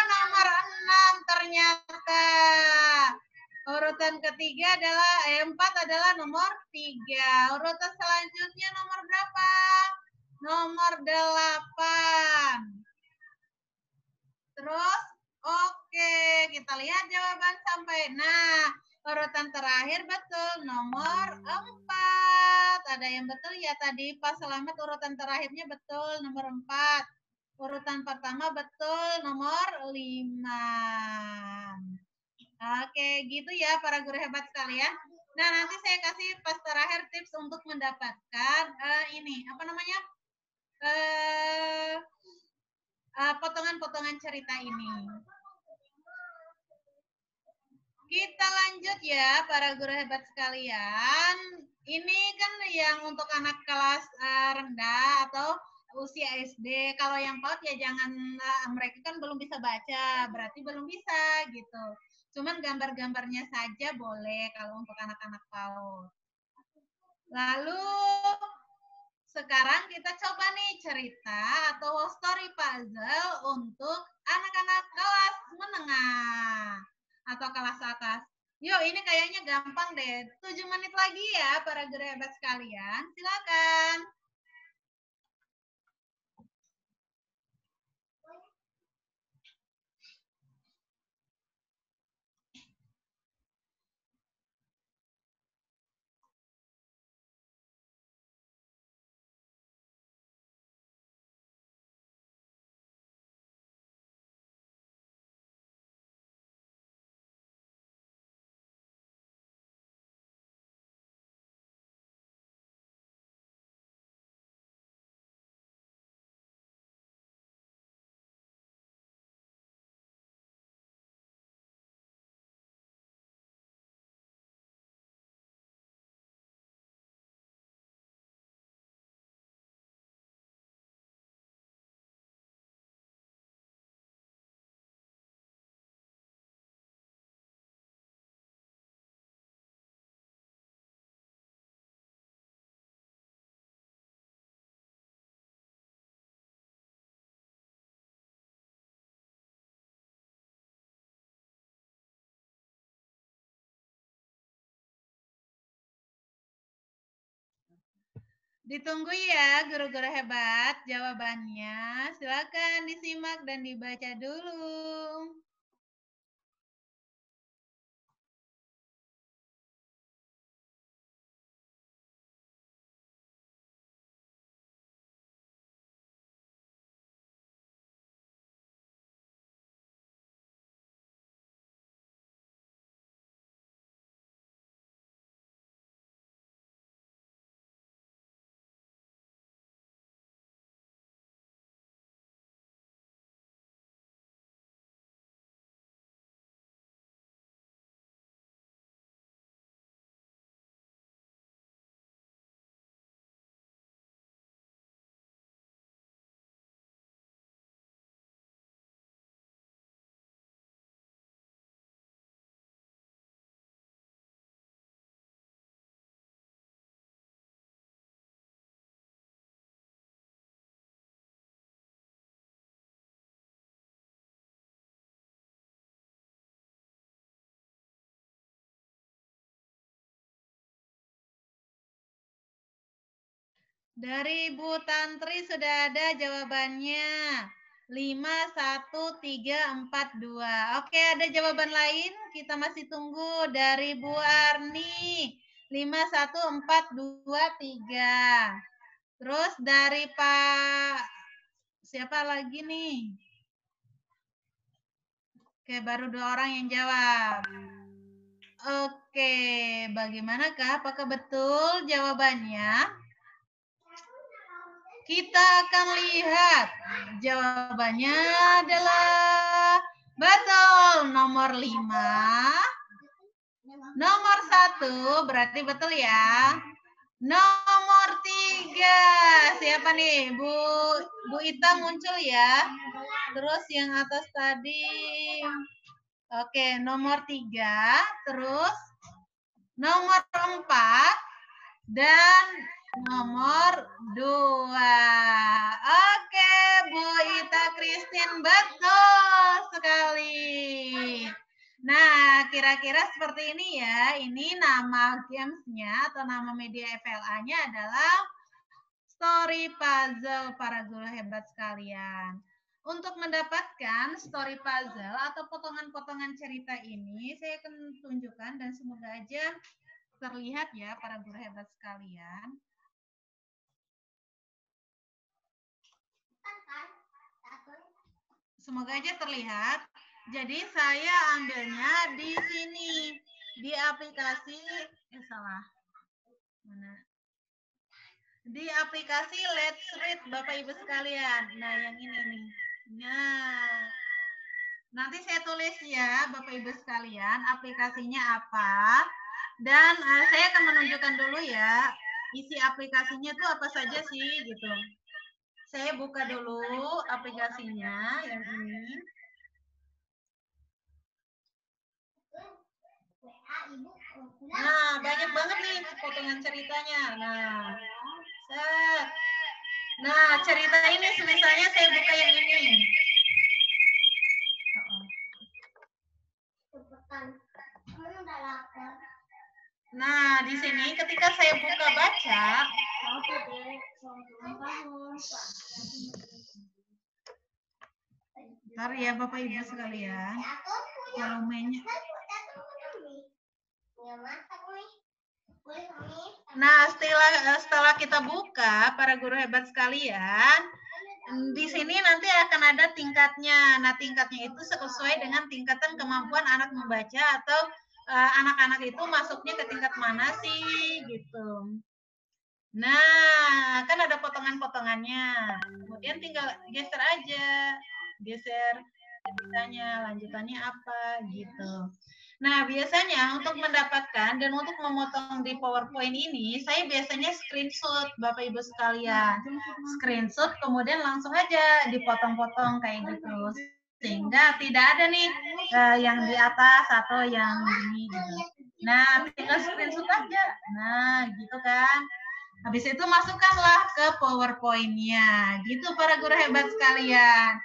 Speaker 1: nomor 6 ternyata. Urutan ketiga adalah 4 adalah nomor 3. Urutan selanjutnya nomor berapa? Nomor 8. Terus, oke, kita lihat jawaban sampai. Nah, urutan terakhir betul, nomor 4. Ada yang betul ya tadi, Pak Selamat urutan terakhirnya betul, nomor 4. Urutan pertama betul, nomor 5. Oke, gitu ya para guru hebat sekalian. Nah, nanti saya kasih pas terakhir tips untuk mendapatkan ini, apa namanya? Potongan-potongan cerita ini. Kita lanjut ya para guru hebat sekalian. Ini kan yang untuk anak kelas rendah atau usia SD. Kalau yang PAUD ya jangan, mereka kan belum bisa baca, berarti belum bisa gitu. Cuman gambar-gambarnya saja boleh kalau untuk anak-anak PAUD. Lalu sekarang kita coba nih cerita atau story puzzle untuk anak-anak kelas menengah atau kelas atas. Yuk, ini kayaknya gampang deh. 7 menit lagi ya para guru hebat sekalian. Silakan. Ditunggu ya guru-guru hebat jawabannya. Silakan disimak dan dibaca dulu. Dari Bu Tantri sudah ada jawabannya. 51342. Oke, ada jawaban lain? Kita masih tunggu dari Bu Arni. 51423. Terus dari Pak siapa lagi nih? Oke, baru 2 orang yang jawab. Oke, bagaimanakah? Apakah betul jawabannya? Kita akan lihat. Jawabannya adalah betul. Nomor 5. Nomor 1 berarti betul ya. Nomor 3. Siapa nih? Bu Ita muncul ya. Terus yang atas tadi. Oke, nomor 3. Terus nomor 4. Dan nomor 2. Oke, Bu Ita Christine, betul sekali. Nah, kira-kira seperti ini ya. Ini nama gamesnya atau nama media FLA-nya adalah Story Puzzle, para guru hebat sekalian. Untuk mendapatkan story puzzle atau potongan-potongan cerita ini, saya akan tunjukkan dan semoga aja terlihat ya para guru hebat sekalian. Semoga aja terlihat. Jadi saya ambilnya di sini di aplikasi di aplikasi Let's Read Bapak Ibu sekalian. Nah, yang ini nih. Nah, nanti saya tulis ya Bapak Ibu sekalian aplikasinya apa. Dan saya akan menunjukkan dulu ya isi aplikasinya itu apa saja sih gitu. Saya buka dulu aplikasinya yang ini. Nah, banyak banget nih potongan ceritanya. Nah, set. Nah, cerita ini misalnya saya buka yang ini. Nah, di sini ketika saya buka baca, bentar ya Bapak Ibu sekalian, volumenya. Nah, setelah kita buka, para guru hebat sekalian, di sini nanti akan ada tingkatnya. Nah, tingkatnya itu sesuai dengan tingkatan kemampuan anak membaca atau anak-anak itu masuknya ke tingkat mana sih, gitu. Nah, kan ada potongan-potongannya. Kemudian tinggal geser aja. Geser ceritanya, lanjutannya apa, gitu. Nah, biasanya untuk mendapatkan dan untuk memotong di PowerPoint ini, saya biasanya screenshot, Bapak Ibu sekalian. Screenshot, kemudian langsung aja dipotong-potong kayak gitu. Sehingga tidak ada nih yang di atas atau yang ini gitu. Nah, tinggal screenshot aja. Nah, gitu kan. Habis itu masukkanlah ke PowerPoint-nya. Gitu para guru hebat sekalian.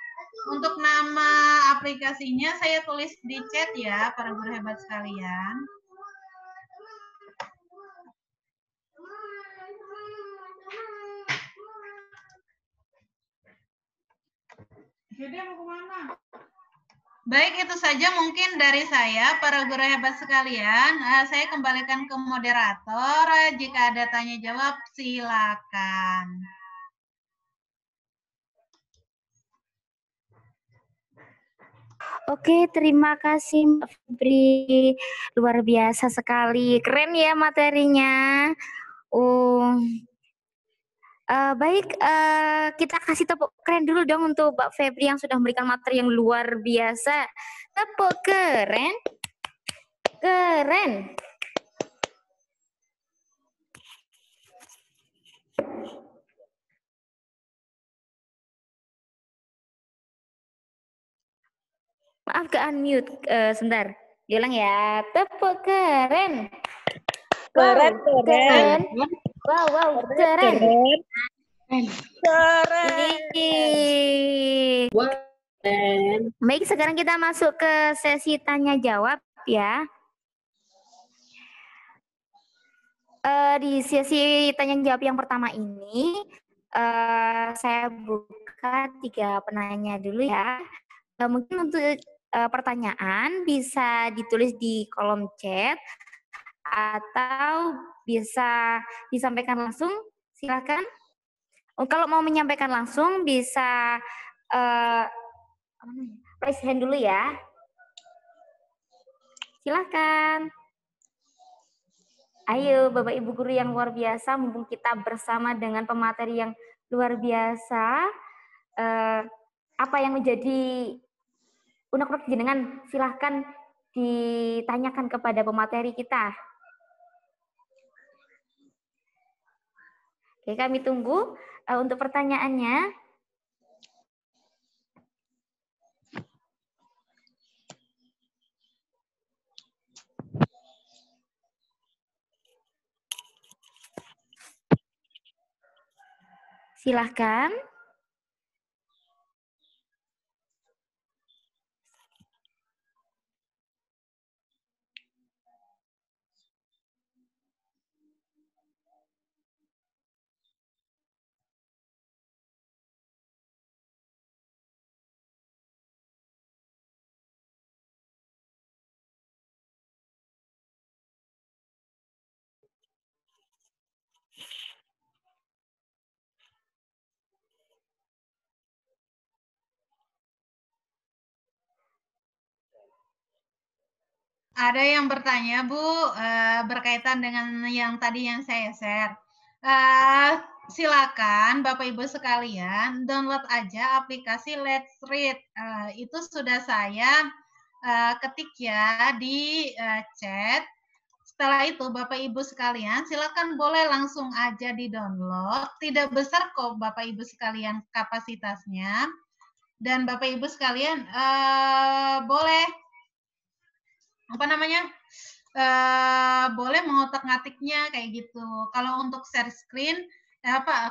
Speaker 1: Untuk nama aplikasinya saya tulis di chat ya, para guru hebat sekalian. Jadi mau kemana? Baik, itu saja mungkin dari saya, para guru hebat sekalian. Saya kembalikan ke moderator. Jika ada tanya jawab, silakan.
Speaker 8: Oke, terima kasih Mbak Febri. Luar biasa sekali. Keren ya materinya. Baik, kita kasih tepuk keren dulu dong untuk Mbak Febri yang sudah memberikan materi yang luar biasa. Tepuk keren. Keren. Maaf ke unmute sebentar. Diulang ya. Tepuk keren.
Speaker 9: Keren, keren.
Speaker 8: Wow, keren.
Speaker 9: Keren.
Speaker 8: Baik, sekarang kita masuk ke sesi tanya jawab ya. di sesi tanya jawab yang pertama ini saya buka 3 penanya dulu ya. Mungkin untuk pertanyaan bisa ditulis di kolom chat atau bisa disampaikan langsung. Silakan. Kalau mau menyampaikan langsung bisa raise hand dulu ya. Silakan. Ayo Bapak Ibu guru yang luar biasa, mumpung kita bersama dengan pemateri yang luar biasa, apa yang menjadi unek-unek jenengan, silahkan ditanyakan kepada pemateri kita. Oke, kami tunggu untuk pertanyaannya. Silahkan.
Speaker 1: Ada yang bertanya, Bu, berkaitan dengan yang tadi yang saya share. Silakan Bapak Ibu sekalian download aja aplikasi Let's Read. Itu sudah saya ketik ya di chat. Setelah itu Bapak Ibu sekalian silakan boleh langsung aja di-download. Tidak besar kok Bapak Ibu sekalian kapasitasnya. Dan Bapak Ibu sekalian boleh boleh mengotak-ngatiknya kayak gitu. Kalau untuk share screen,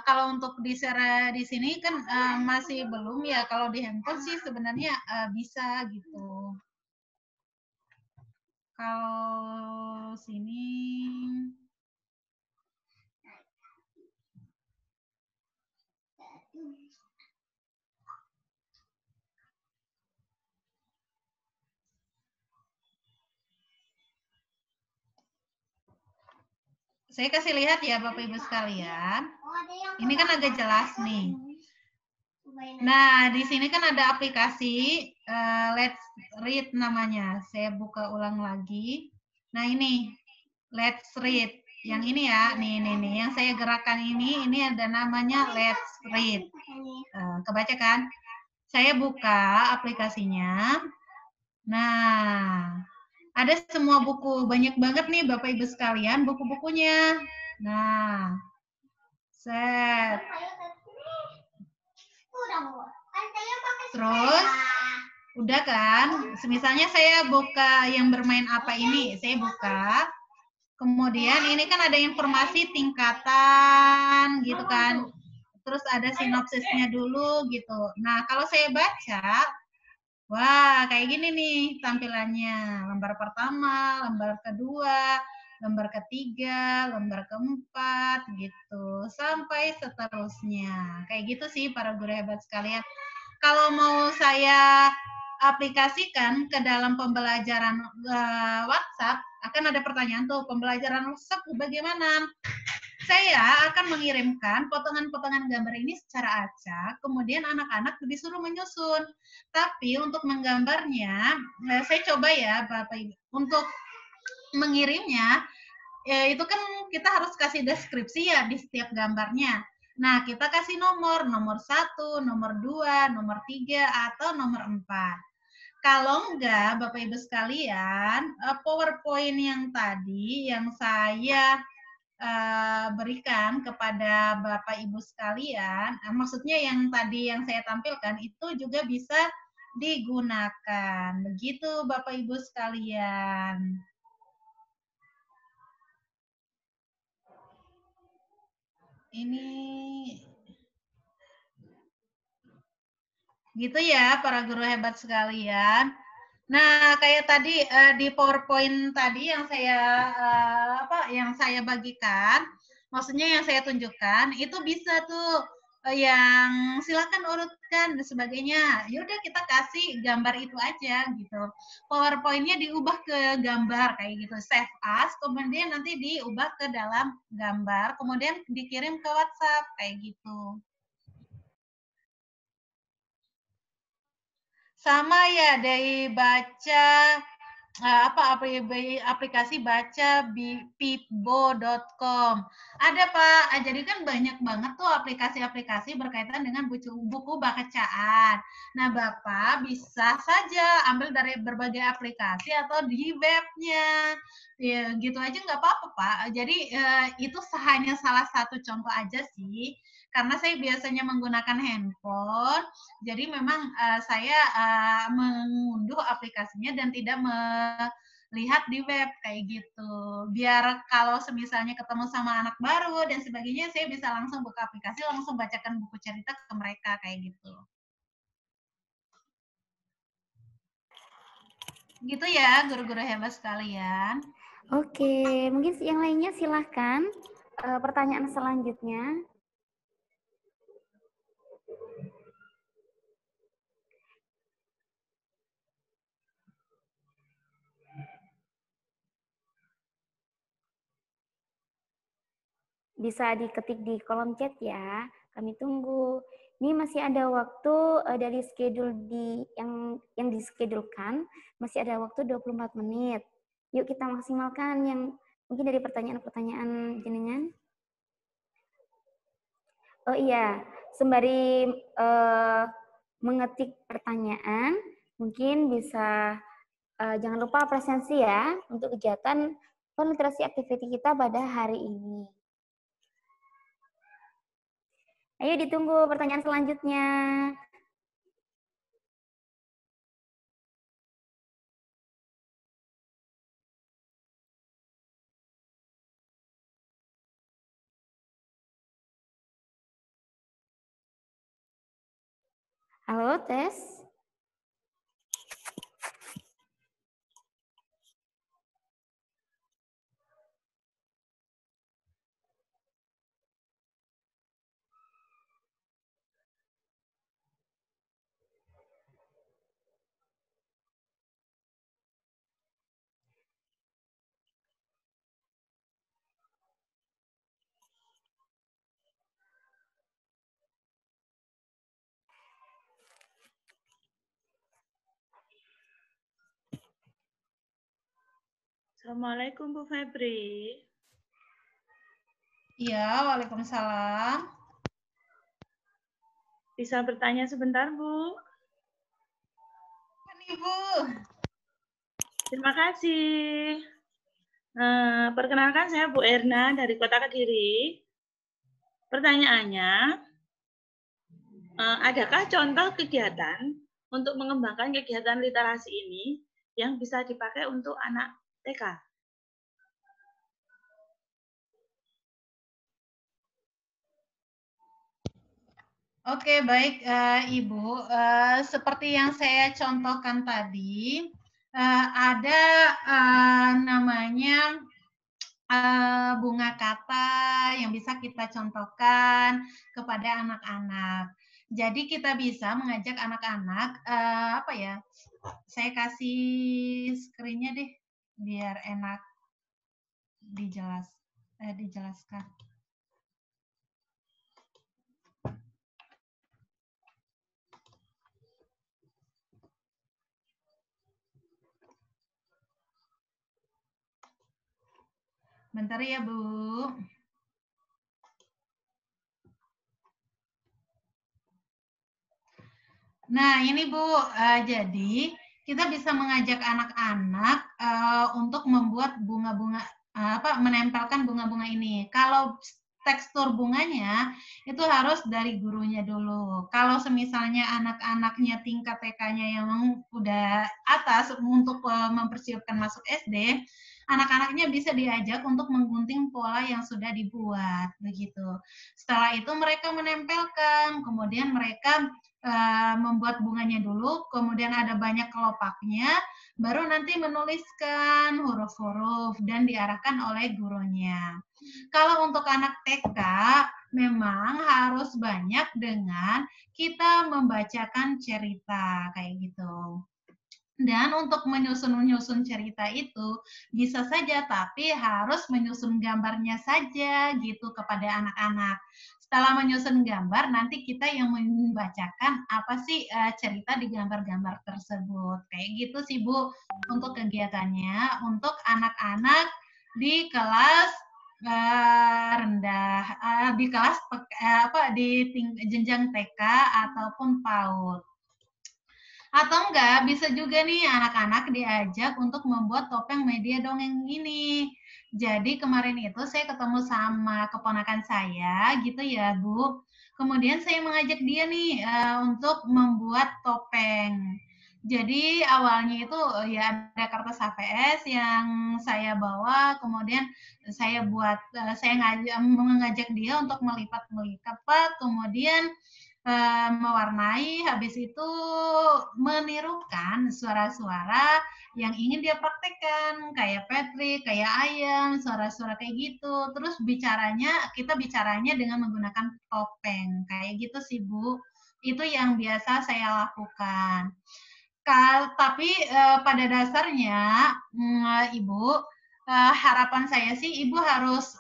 Speaker 1: kalau untuk di share di sini kan masih belum ya. Kalau di handphone sih sebenarnya bisa gitu. Kalau sini saya kasih lihat ya Bapak Ibu sekalian. Ini kan agak jelas nih. Nah, di sini kan ada aplikasi Let's Read namanya. Saya buka ulang lagi. Nah, ini Let's Read. Yang ini ya, nih. Yang saya gerakan ini ada namanya Let's Read. Kebaca kan? Saya buka aplikasinya. Nah, ada semua buku, banyak banget nih Bapak Ibu sekalian buku-bukunya. Nah, set. Terus, udah kan? Misalnya saya buka yang bermain apa ini, saya buka. Kemudian ini kan ada informasi tingkatan gitu kan. Terus ada sinopsisnya dulu gitu. Nah, kalau saya baca, wah, kayak gini nih tampilannya. Lembar pertama, lembar kedua, lembar ketiga, lembar keempat, gitu. Sampai seterusnya. Kayak gitu sih para guru hebat sekalian. Kalau mau saya aplikasikan ke dalam pembelajaran WhatsApp, akan ada pertanyaan tuh, pembelajaran WhatsApp bagaimana? Saya akan mengirimkan potongan-potongan gambar ini secara acak, kemudian anak-anak disuruh menyusun. Tapi untuk menggambarnya, saya coba ya Bapak Ibu, untuk mengirimnya, itu kan kita harus kasih deskripsi ya di setiap gambarnya. Nah, kita kasih nomor 1, nomor 2, nomor 3, atau nomor 4. Kalau enggak, Bapak Ibu sekalian, PowerPoint yang tadi yang saya berikan kepada Bapak Ibu sekalian, maksudnya yang tadi yang saya tampilkan itu juga bisa digunakan. Begitu Bapak Ibu sekalian. Ini gitu ya para guru hebat sekalian. Nah, kayak tadi di PowerPoint tadi yang saya bagikan, maksudnya yang saya tunjukkan, itu bisa tuh yang silakan urutkan dan sebagainya. Yaudah kita kasih gambar itu aja gitu. PowerPoint-nya diubah ke gambar kayak gitu. Save as, kemudian nanti diubah ke dalam gambar, kemudian dikirim ke WhatsApp kayak gitu. Sama ya dari baca aplikasi baca pipbo.com. Ada Pak, jadi kan banyak banget tuh aplikasi-aplikasi berkaitan dengan buku bacaan. Nah Bapak bisa saja ambil dari berbagai aplikasi atau di webnya. Ya gitu aja nggak apa-apa Pak. Jadi itu hanya salah satu contoh aja sih. Karena saya biasanya menggunakan handphone, jadi memang saya mengunduh aplikasinya dan tidak melihat di web kayak gitu. Biar kalau semisalnya ketemu sama anak baru dan sebagainya, saya bisa langsung buka aplikasi, langsung bacakan buku cerita ke mereka kayak gitu. Gitu ya, guru-guru hebat sekalian.
Speaker 8: Oke, mungkin yang lainnya silahkan. Pertanyaan selanjutnya. Bisa diketik di kolom chat ya, kami tunggu. Ini masih ada waktu dari schedule yang diskedulkan, masih ada waktu 24 menit. Yuk kita maksimalkan yang mungkin dari pertanyaan-pertanyaan jenengan. Oh iya, sembari mengetik pertanyaan, mungkin bisa jangan lupa presensi ya untuk kegiatan literasi activity kita pada hari ini. Ayo ditunggu pertanyaan selanjutnya. Halo, tes.
Speaker 2: Assalamualaikum Bu Febri.
Speaker 1: Iya, waalaikumsalam.
Speaker 2: Bisa bertanya sebentar Bu?
Speaker 1: Ibu.
Speaker 2: Terima kasih. Perkenalkan saya Bu Erna dari Kota Kediri. Pertanyaannya, adakah contoh kegiatan untuk mengembangkan kegiatan literasi ini yang bisa dipakai untuk anak TK?
Speaker 1: Oke, baik Ibu. Seperti yang saya contohkan tadi, ada namanya bunga kata yang bisa kita contohkan kepada anak-anak. Jadi kita bisa mengajak anak-anak, saya kasih screen-nya deh, biar enak dijelaskan. Bentar ya, Bu. Nah, ini Bu, jadi kita bisa mengajak anak-anak untuk membuat bunga-bunga, menempelkan bunga-bunga ini. Kalau tekstur bunganya itu harus dari gurunya dulu. Kalau semisalnya anak-anaknya tingkat TK-nya yang udah atas untuk mempersiapkan masuk SD, anak-anaknya bisa diajak untuk menggunting pola yang sudah dibuat, begitu. Setelah itu mereka menempelkan, kemudian mereka membuat bunganya dulu, kemudian ada banyak kelopaknya, baru nanti menuliskan huruf-huruf dan diarahkan oleh gurunya. Kalau untuk anak TK, memang harus banyak dengan kita membacakan cerita, kayak gitu. Dan untuk menyusun cerita itu bisa saja, tapi harus menyusun gambarnya saja gitu kepada anak-anak. Setelah menyusun gambar, nanti kita yang membacakan apa sih cerita di gambar-gambar tersebut. Kayak gitu sih Bu untuk kegiatannya untuk anak-anak di kelas rendah, di kelas di jenjang TK ataupun PAUD. Atau enggak, bisa juga nih anak-anak diajak untuk membuat topeng media dongeng ini. Jadi kemarin itu saya ketemu sama keponakan saya gitu ya Bu. Kemudian saya mengajak dia nih untuk membuat topeng. Jadi awalnya itu ya ada kertas HVS yang saya bawa, kemudian saya mengajak dia untuk melipat-melipat, kemudian mewarnai, habis itu menirukan suara-suara yang ingin dia praktekkan, kayak Patrick, kayak ayam, suara-suara kayak gitu. Terus kita bicaranya dengan menggunakan topeng, kayak gitu sih Bu. Itu yang biasa saya lakukan. Tapi pada dasarnya, Ibu, harapan saya sih Ibu harus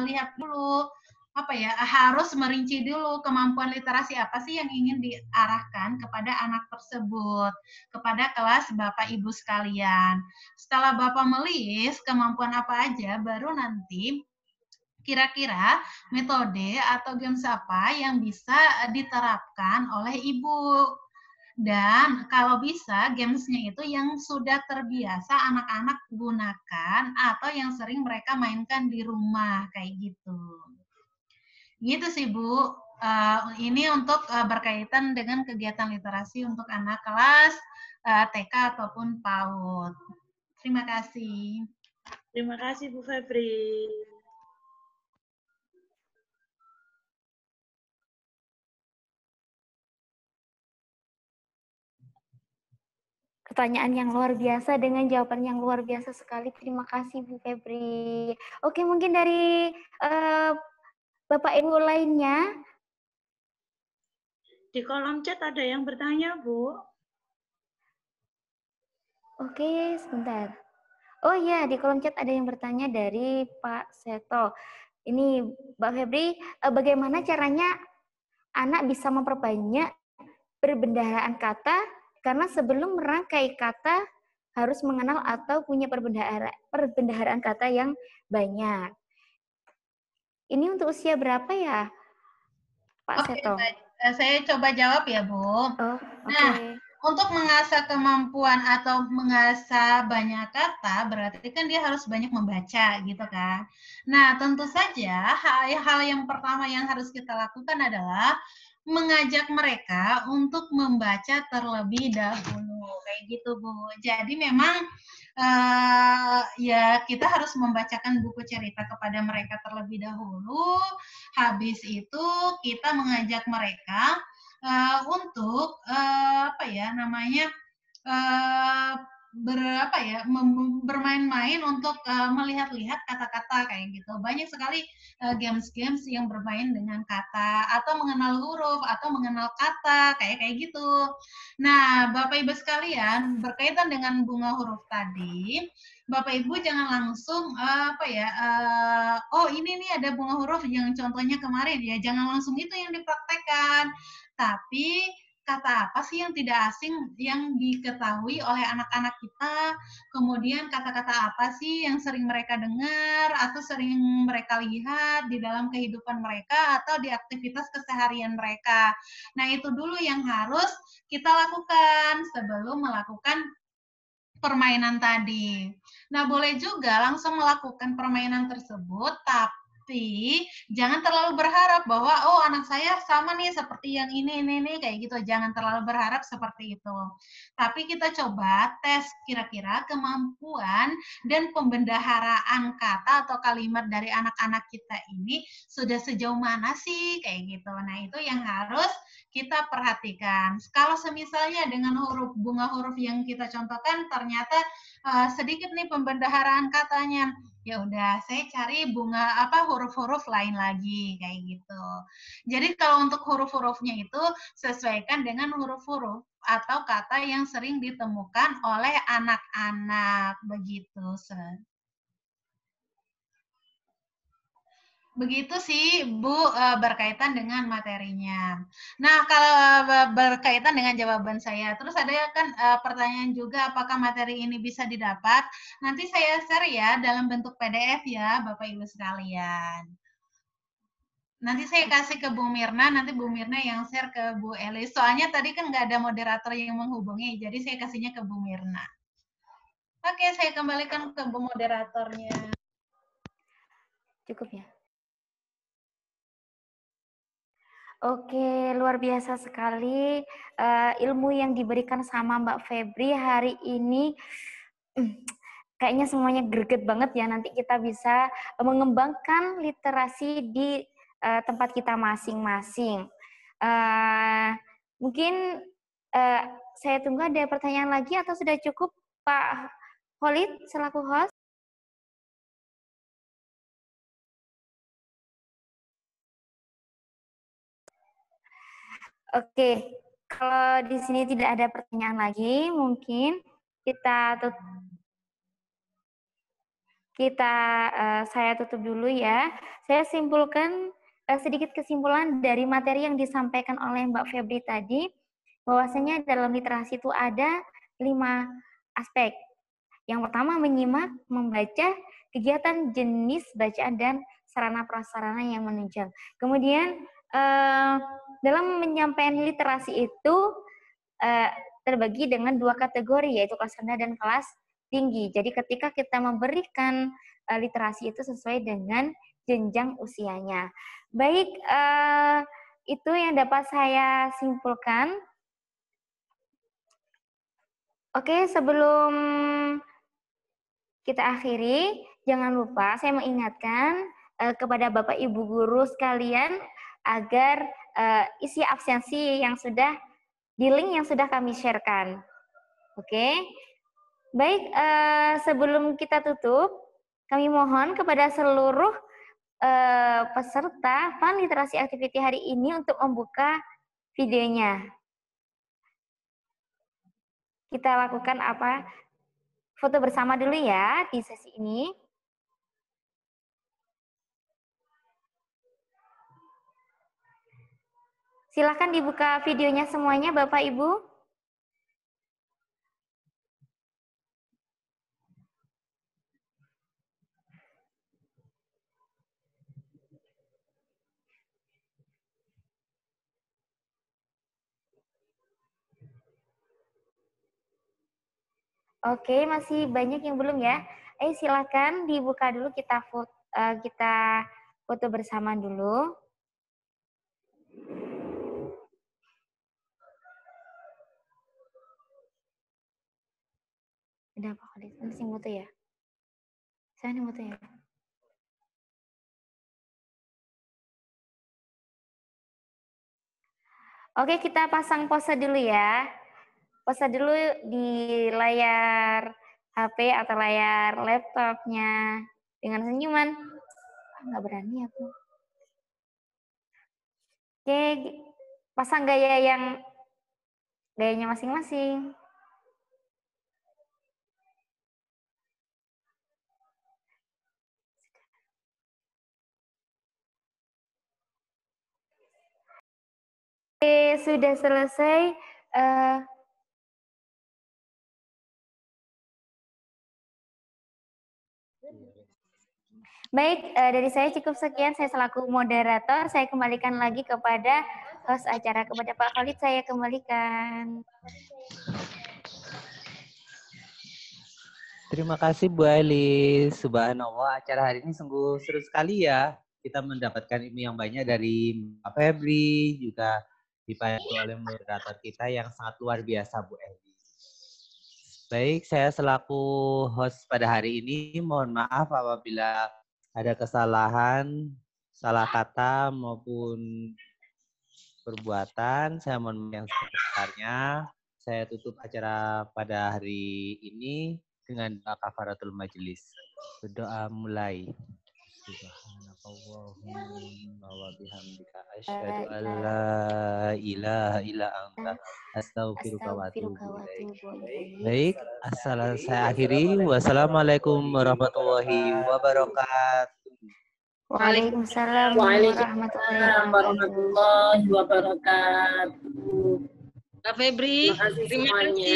Speaker 1: lihat dulu harus merinci dulu kemampuan literasi apa sih yang ingin diarahkan kepada anak tersebut, kepada kelas Bapak Ibu sekalian. Setelah Bapak melis kemampuan apa aja, baru nanti kira-kira metode atau games apa yang bisa diterapkan oleh Ibu. Dan kalau bisa gamesnya itu yang sudah terbiasa anak-anak gunakan atau yang sering mereka mainkan di rumah, kayak gitu. Gitu sih Bu, ini untuk berkaitan dengan kegiatan literasi untuk anak kelas TK ataupun PAUD. Terima kasih.
Speaker 2: Terima kasih Bu Febri.
Speaker 8: Pertanyaan yang luar biasa dengan jawaban yang luar biasa sekali. Terima kasih Bu Febri. Oke, mungkin dari Bapak Ibu lainnya.
Speaker 2: Di kolom chat ada yang bertanya, Bu.
Speaker 8: Oke, sebentar. Oh iya, di kolom chat ada yang bertanya dari Pak Seto. Ini Mbak Febri, bagaimana caranya anak bisa memperbanyak perbendaharaan kata, karena sebelum merangkai kata harus mengenal atau punya perbendaharaan kata yang banyak. Ini untuk usia berapa ya, Pak Seto?
Speaker 1: Saya coba jawab ya, Bu. Nah, untuk mengasah kemampuan atau mengasah banyak kata, berarti kan dia harus banyak membaca, gitu kan. Nah, tentu saja hal yang pertama yang harus kita lakukan adalah mengajak mereka untuk membaca terlebih dahulu, kayak gitu Bu. Jadi memang ya kita harus membacakan buku cerita kepada mereka terlebih dahulu. Habis itu kita mengajak mereka untuk bermain-main untuk melihat-lihat kata-kata kayak gitu. Banyak sekali games-games yang bermain dengan kata atau mengenal huruf atau mengenal kata kayak gitu. Nah, Bapak Ibu sekalian, berkaitan dengan bunga huruf tadi, Bapak Ibu jangan langsung oh ini nih ada bunga huruf yang contohnya kemarin ya, jangan langsung itu yang dipraktekkan. Tapi kata apa sih yang tidak asing yang diketahui oleh anak-anak kita, kemudian kata-kata apa sih yang sering mereka dengar atau sering mereka lihat di dalam kehidupan mereka atau di aktivitas keseharian mereka. Nah, itu dulu yang harus kita lakukan sebelum melakukan permainan tadi. Nah, boleh juga langsung melakukan permainan tersebut, tapi jangan terlalu berharap bahwa oh anak kemampuan saya sama nih seperti yang ini, kayak gitu. Jangan terlalu berharap seperti itu. Tapi kita coba tes kira-kira kemampuan dan pembendaharaan kata atau kalimat dari anak-anak kita ini sudah sejauh mana sih, kayak gitu. Nah, itu yang harus kita perhatikan. Kalau semisalnya dengan bunga huruf yang kita contohkan ternyata sedikit nih pembendaharaan katanya, ya udah saya cari huruf-huruf lain lagi kayak gitu. Jadi kalau untuk huruf-hurufnya itu sesuaikan dengan huruf-huruf atau kata yang sering ditemukan oleh anak-anak begitu. Begitu sih Bu, berkaitan dengan materinya. Nah, kalau berkaitan dengan jawaban saya, terus ada kan pertanyaan juga apakah materi ini bisa didapat? Nanti saya share ya dalam bentuk PDF ya Bapak Ibu sekalian. Nanti saya kasih ke Bu Mirna, nanti Bu Mirna yang share ke Bu Elis. Soalnya tadi kan nggak ada moderator yang menghubungi, jadi saya kasihnya ke Bu Mirna. Oke, saya kembalikan ke Bu moderatornya.
Speaker 8: Cukup ya? Oke, luar biasa sekali ilmu yang diberikan sama Mbak Febri hari ini. Kayaknya semuanya greget banget ya. Nanti kita bisa mengembangkan literasi di tempat kita masing-masing. Mungkin saya tunggu ada pertanyaan lagi atau sudah cukup Pak Khalid selaku host? Oke, kalau di sini tidak ada pertanyaan lagi, mungkin saya tutup dulu ya. Saya simpulkan sedikit kesimpulan dari materi yang disampaikan oleh Mbak Febri tadi, bahwasanya dalam literasi itu ada 5 aspek. Yang pertama menyimak, membaca, kegiatan jenis bacaan dan sarana prasarana yang menunjang. Kemudian dalam menyampaikan literasi itu terbagi dengan 2 kategori, yaitu kelas rendah dan kelas tinggi. Jadi ketika kita memberikan literasi itu sesuai dengan jenjang usianya. Baik, itu yang dapat saya simpulkan. Oke, sebelum kita akhiri, jangan lupa saya mengingatkan kepada Bapak Ibu guru sekalian agar isi absensi yang sudah di link yang sudah kami sharekan. Oke. Baik, sebelum kita tutup, kami mohon kepada seluruh peserta Fun Literasi Activity hari ini untuk membuka videonya. Kita lakukan foto bersama dulu ya di sesi ini. Silakan dibuka videonya semuanya Bapak Ibu. Oke, masih banyak yang belum ya. Silakan dibuka dulu, kita foto bersama dulu. Udah Pak Khalid, ini sing foto ya? Saya nih foto ya? Oke, kita pasang pose dulu ya. Pose dulu di layar HP atau layar laptopnya dengan senyuman. Nggak berani aku. Oke, pasang gayanya masing-masing. Oke, sudah selesai. Baik, dari saya cukup sekian. Saya selaku moderator, saya kembalikan lagi kepada host acara, kepada Pak Khalid, saya kembalikan.
Speaker 10: Terima kasih Bu Elis. Subhanallah, acara hari ini sungguh seru sekali ya. kita mendapatkan ilmu yang banyak dari Mbak Febri, juga dibantu oleh moderator kita yang sangat luar biasa, Bu Eli. Baik, saya selaku host pada hari ini, mohon maaf apabila ada kesalahan, salah kata maupun perbuatan. Saya mohon maaf yang sebesarnya. Saya tutup acara pada hari ini dengan doa kafaratul majelis. Berdoa mulai. Subhanakallahumma wa bihamdika asyhadu an la ilaha illa anta astaghfiruka wa atubu ilaik. Baik, saya akhiri. Wassalamualaikum warahmatullahi wabarakatuh.
Speaker 8: Waalaikumsalam
Speaker 3: warahmatullahi wabarakatuh.
Speaker 2: Mbak Febri, terima kasih.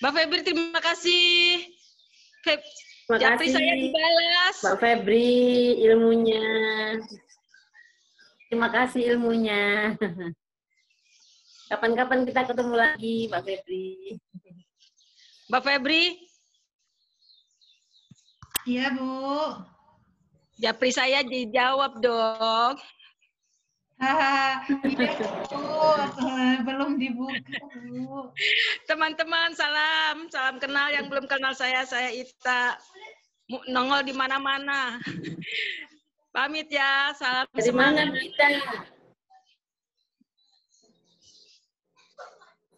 Speaker 2: Mbak Febri, terima kasih. Japri saya dibalas.
Speaker 3: Mbak Febri, ilmunya. Terima kasih ilmunya. Kapan-kapan kita ketemu lagi, Mbak Febri.
Speaker 2: Mbak Febri?
Speaker 1: Iya, Bu.
Speaker 2: Japri saya dijawab dong.
Speaker 1: Iya, Bu. Belum dibuka, Bu.
Speaker 2: Teman-teman, salam. Salam kenal yang belum kenal saya Ita. Nongol di mana-mana. Pamit ya, salam
Speaker 3: dari
Speaker 2: semangat.
Speaker 3: Mana kita?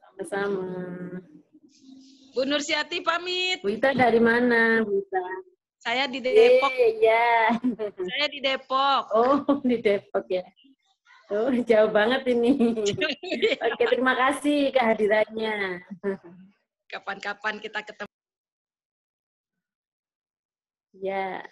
Speaker 3: Sama-sama.
Speaker 2: Bu Nursiati pamit.
Speaker 3: Bu Ita dari mana, Bu Ita?
Speaker 2: Saya di Depok.
Speaker 3: Iya.
Speaker 2: Saya di Depok.
Speaker 3: Oh, di Depok ya. Oh, jauh banget ini. Oke, terima kasih kehadirannya.
Speaker 2: Kapan-kapan kita ketemu.
Speaker 3: Ya.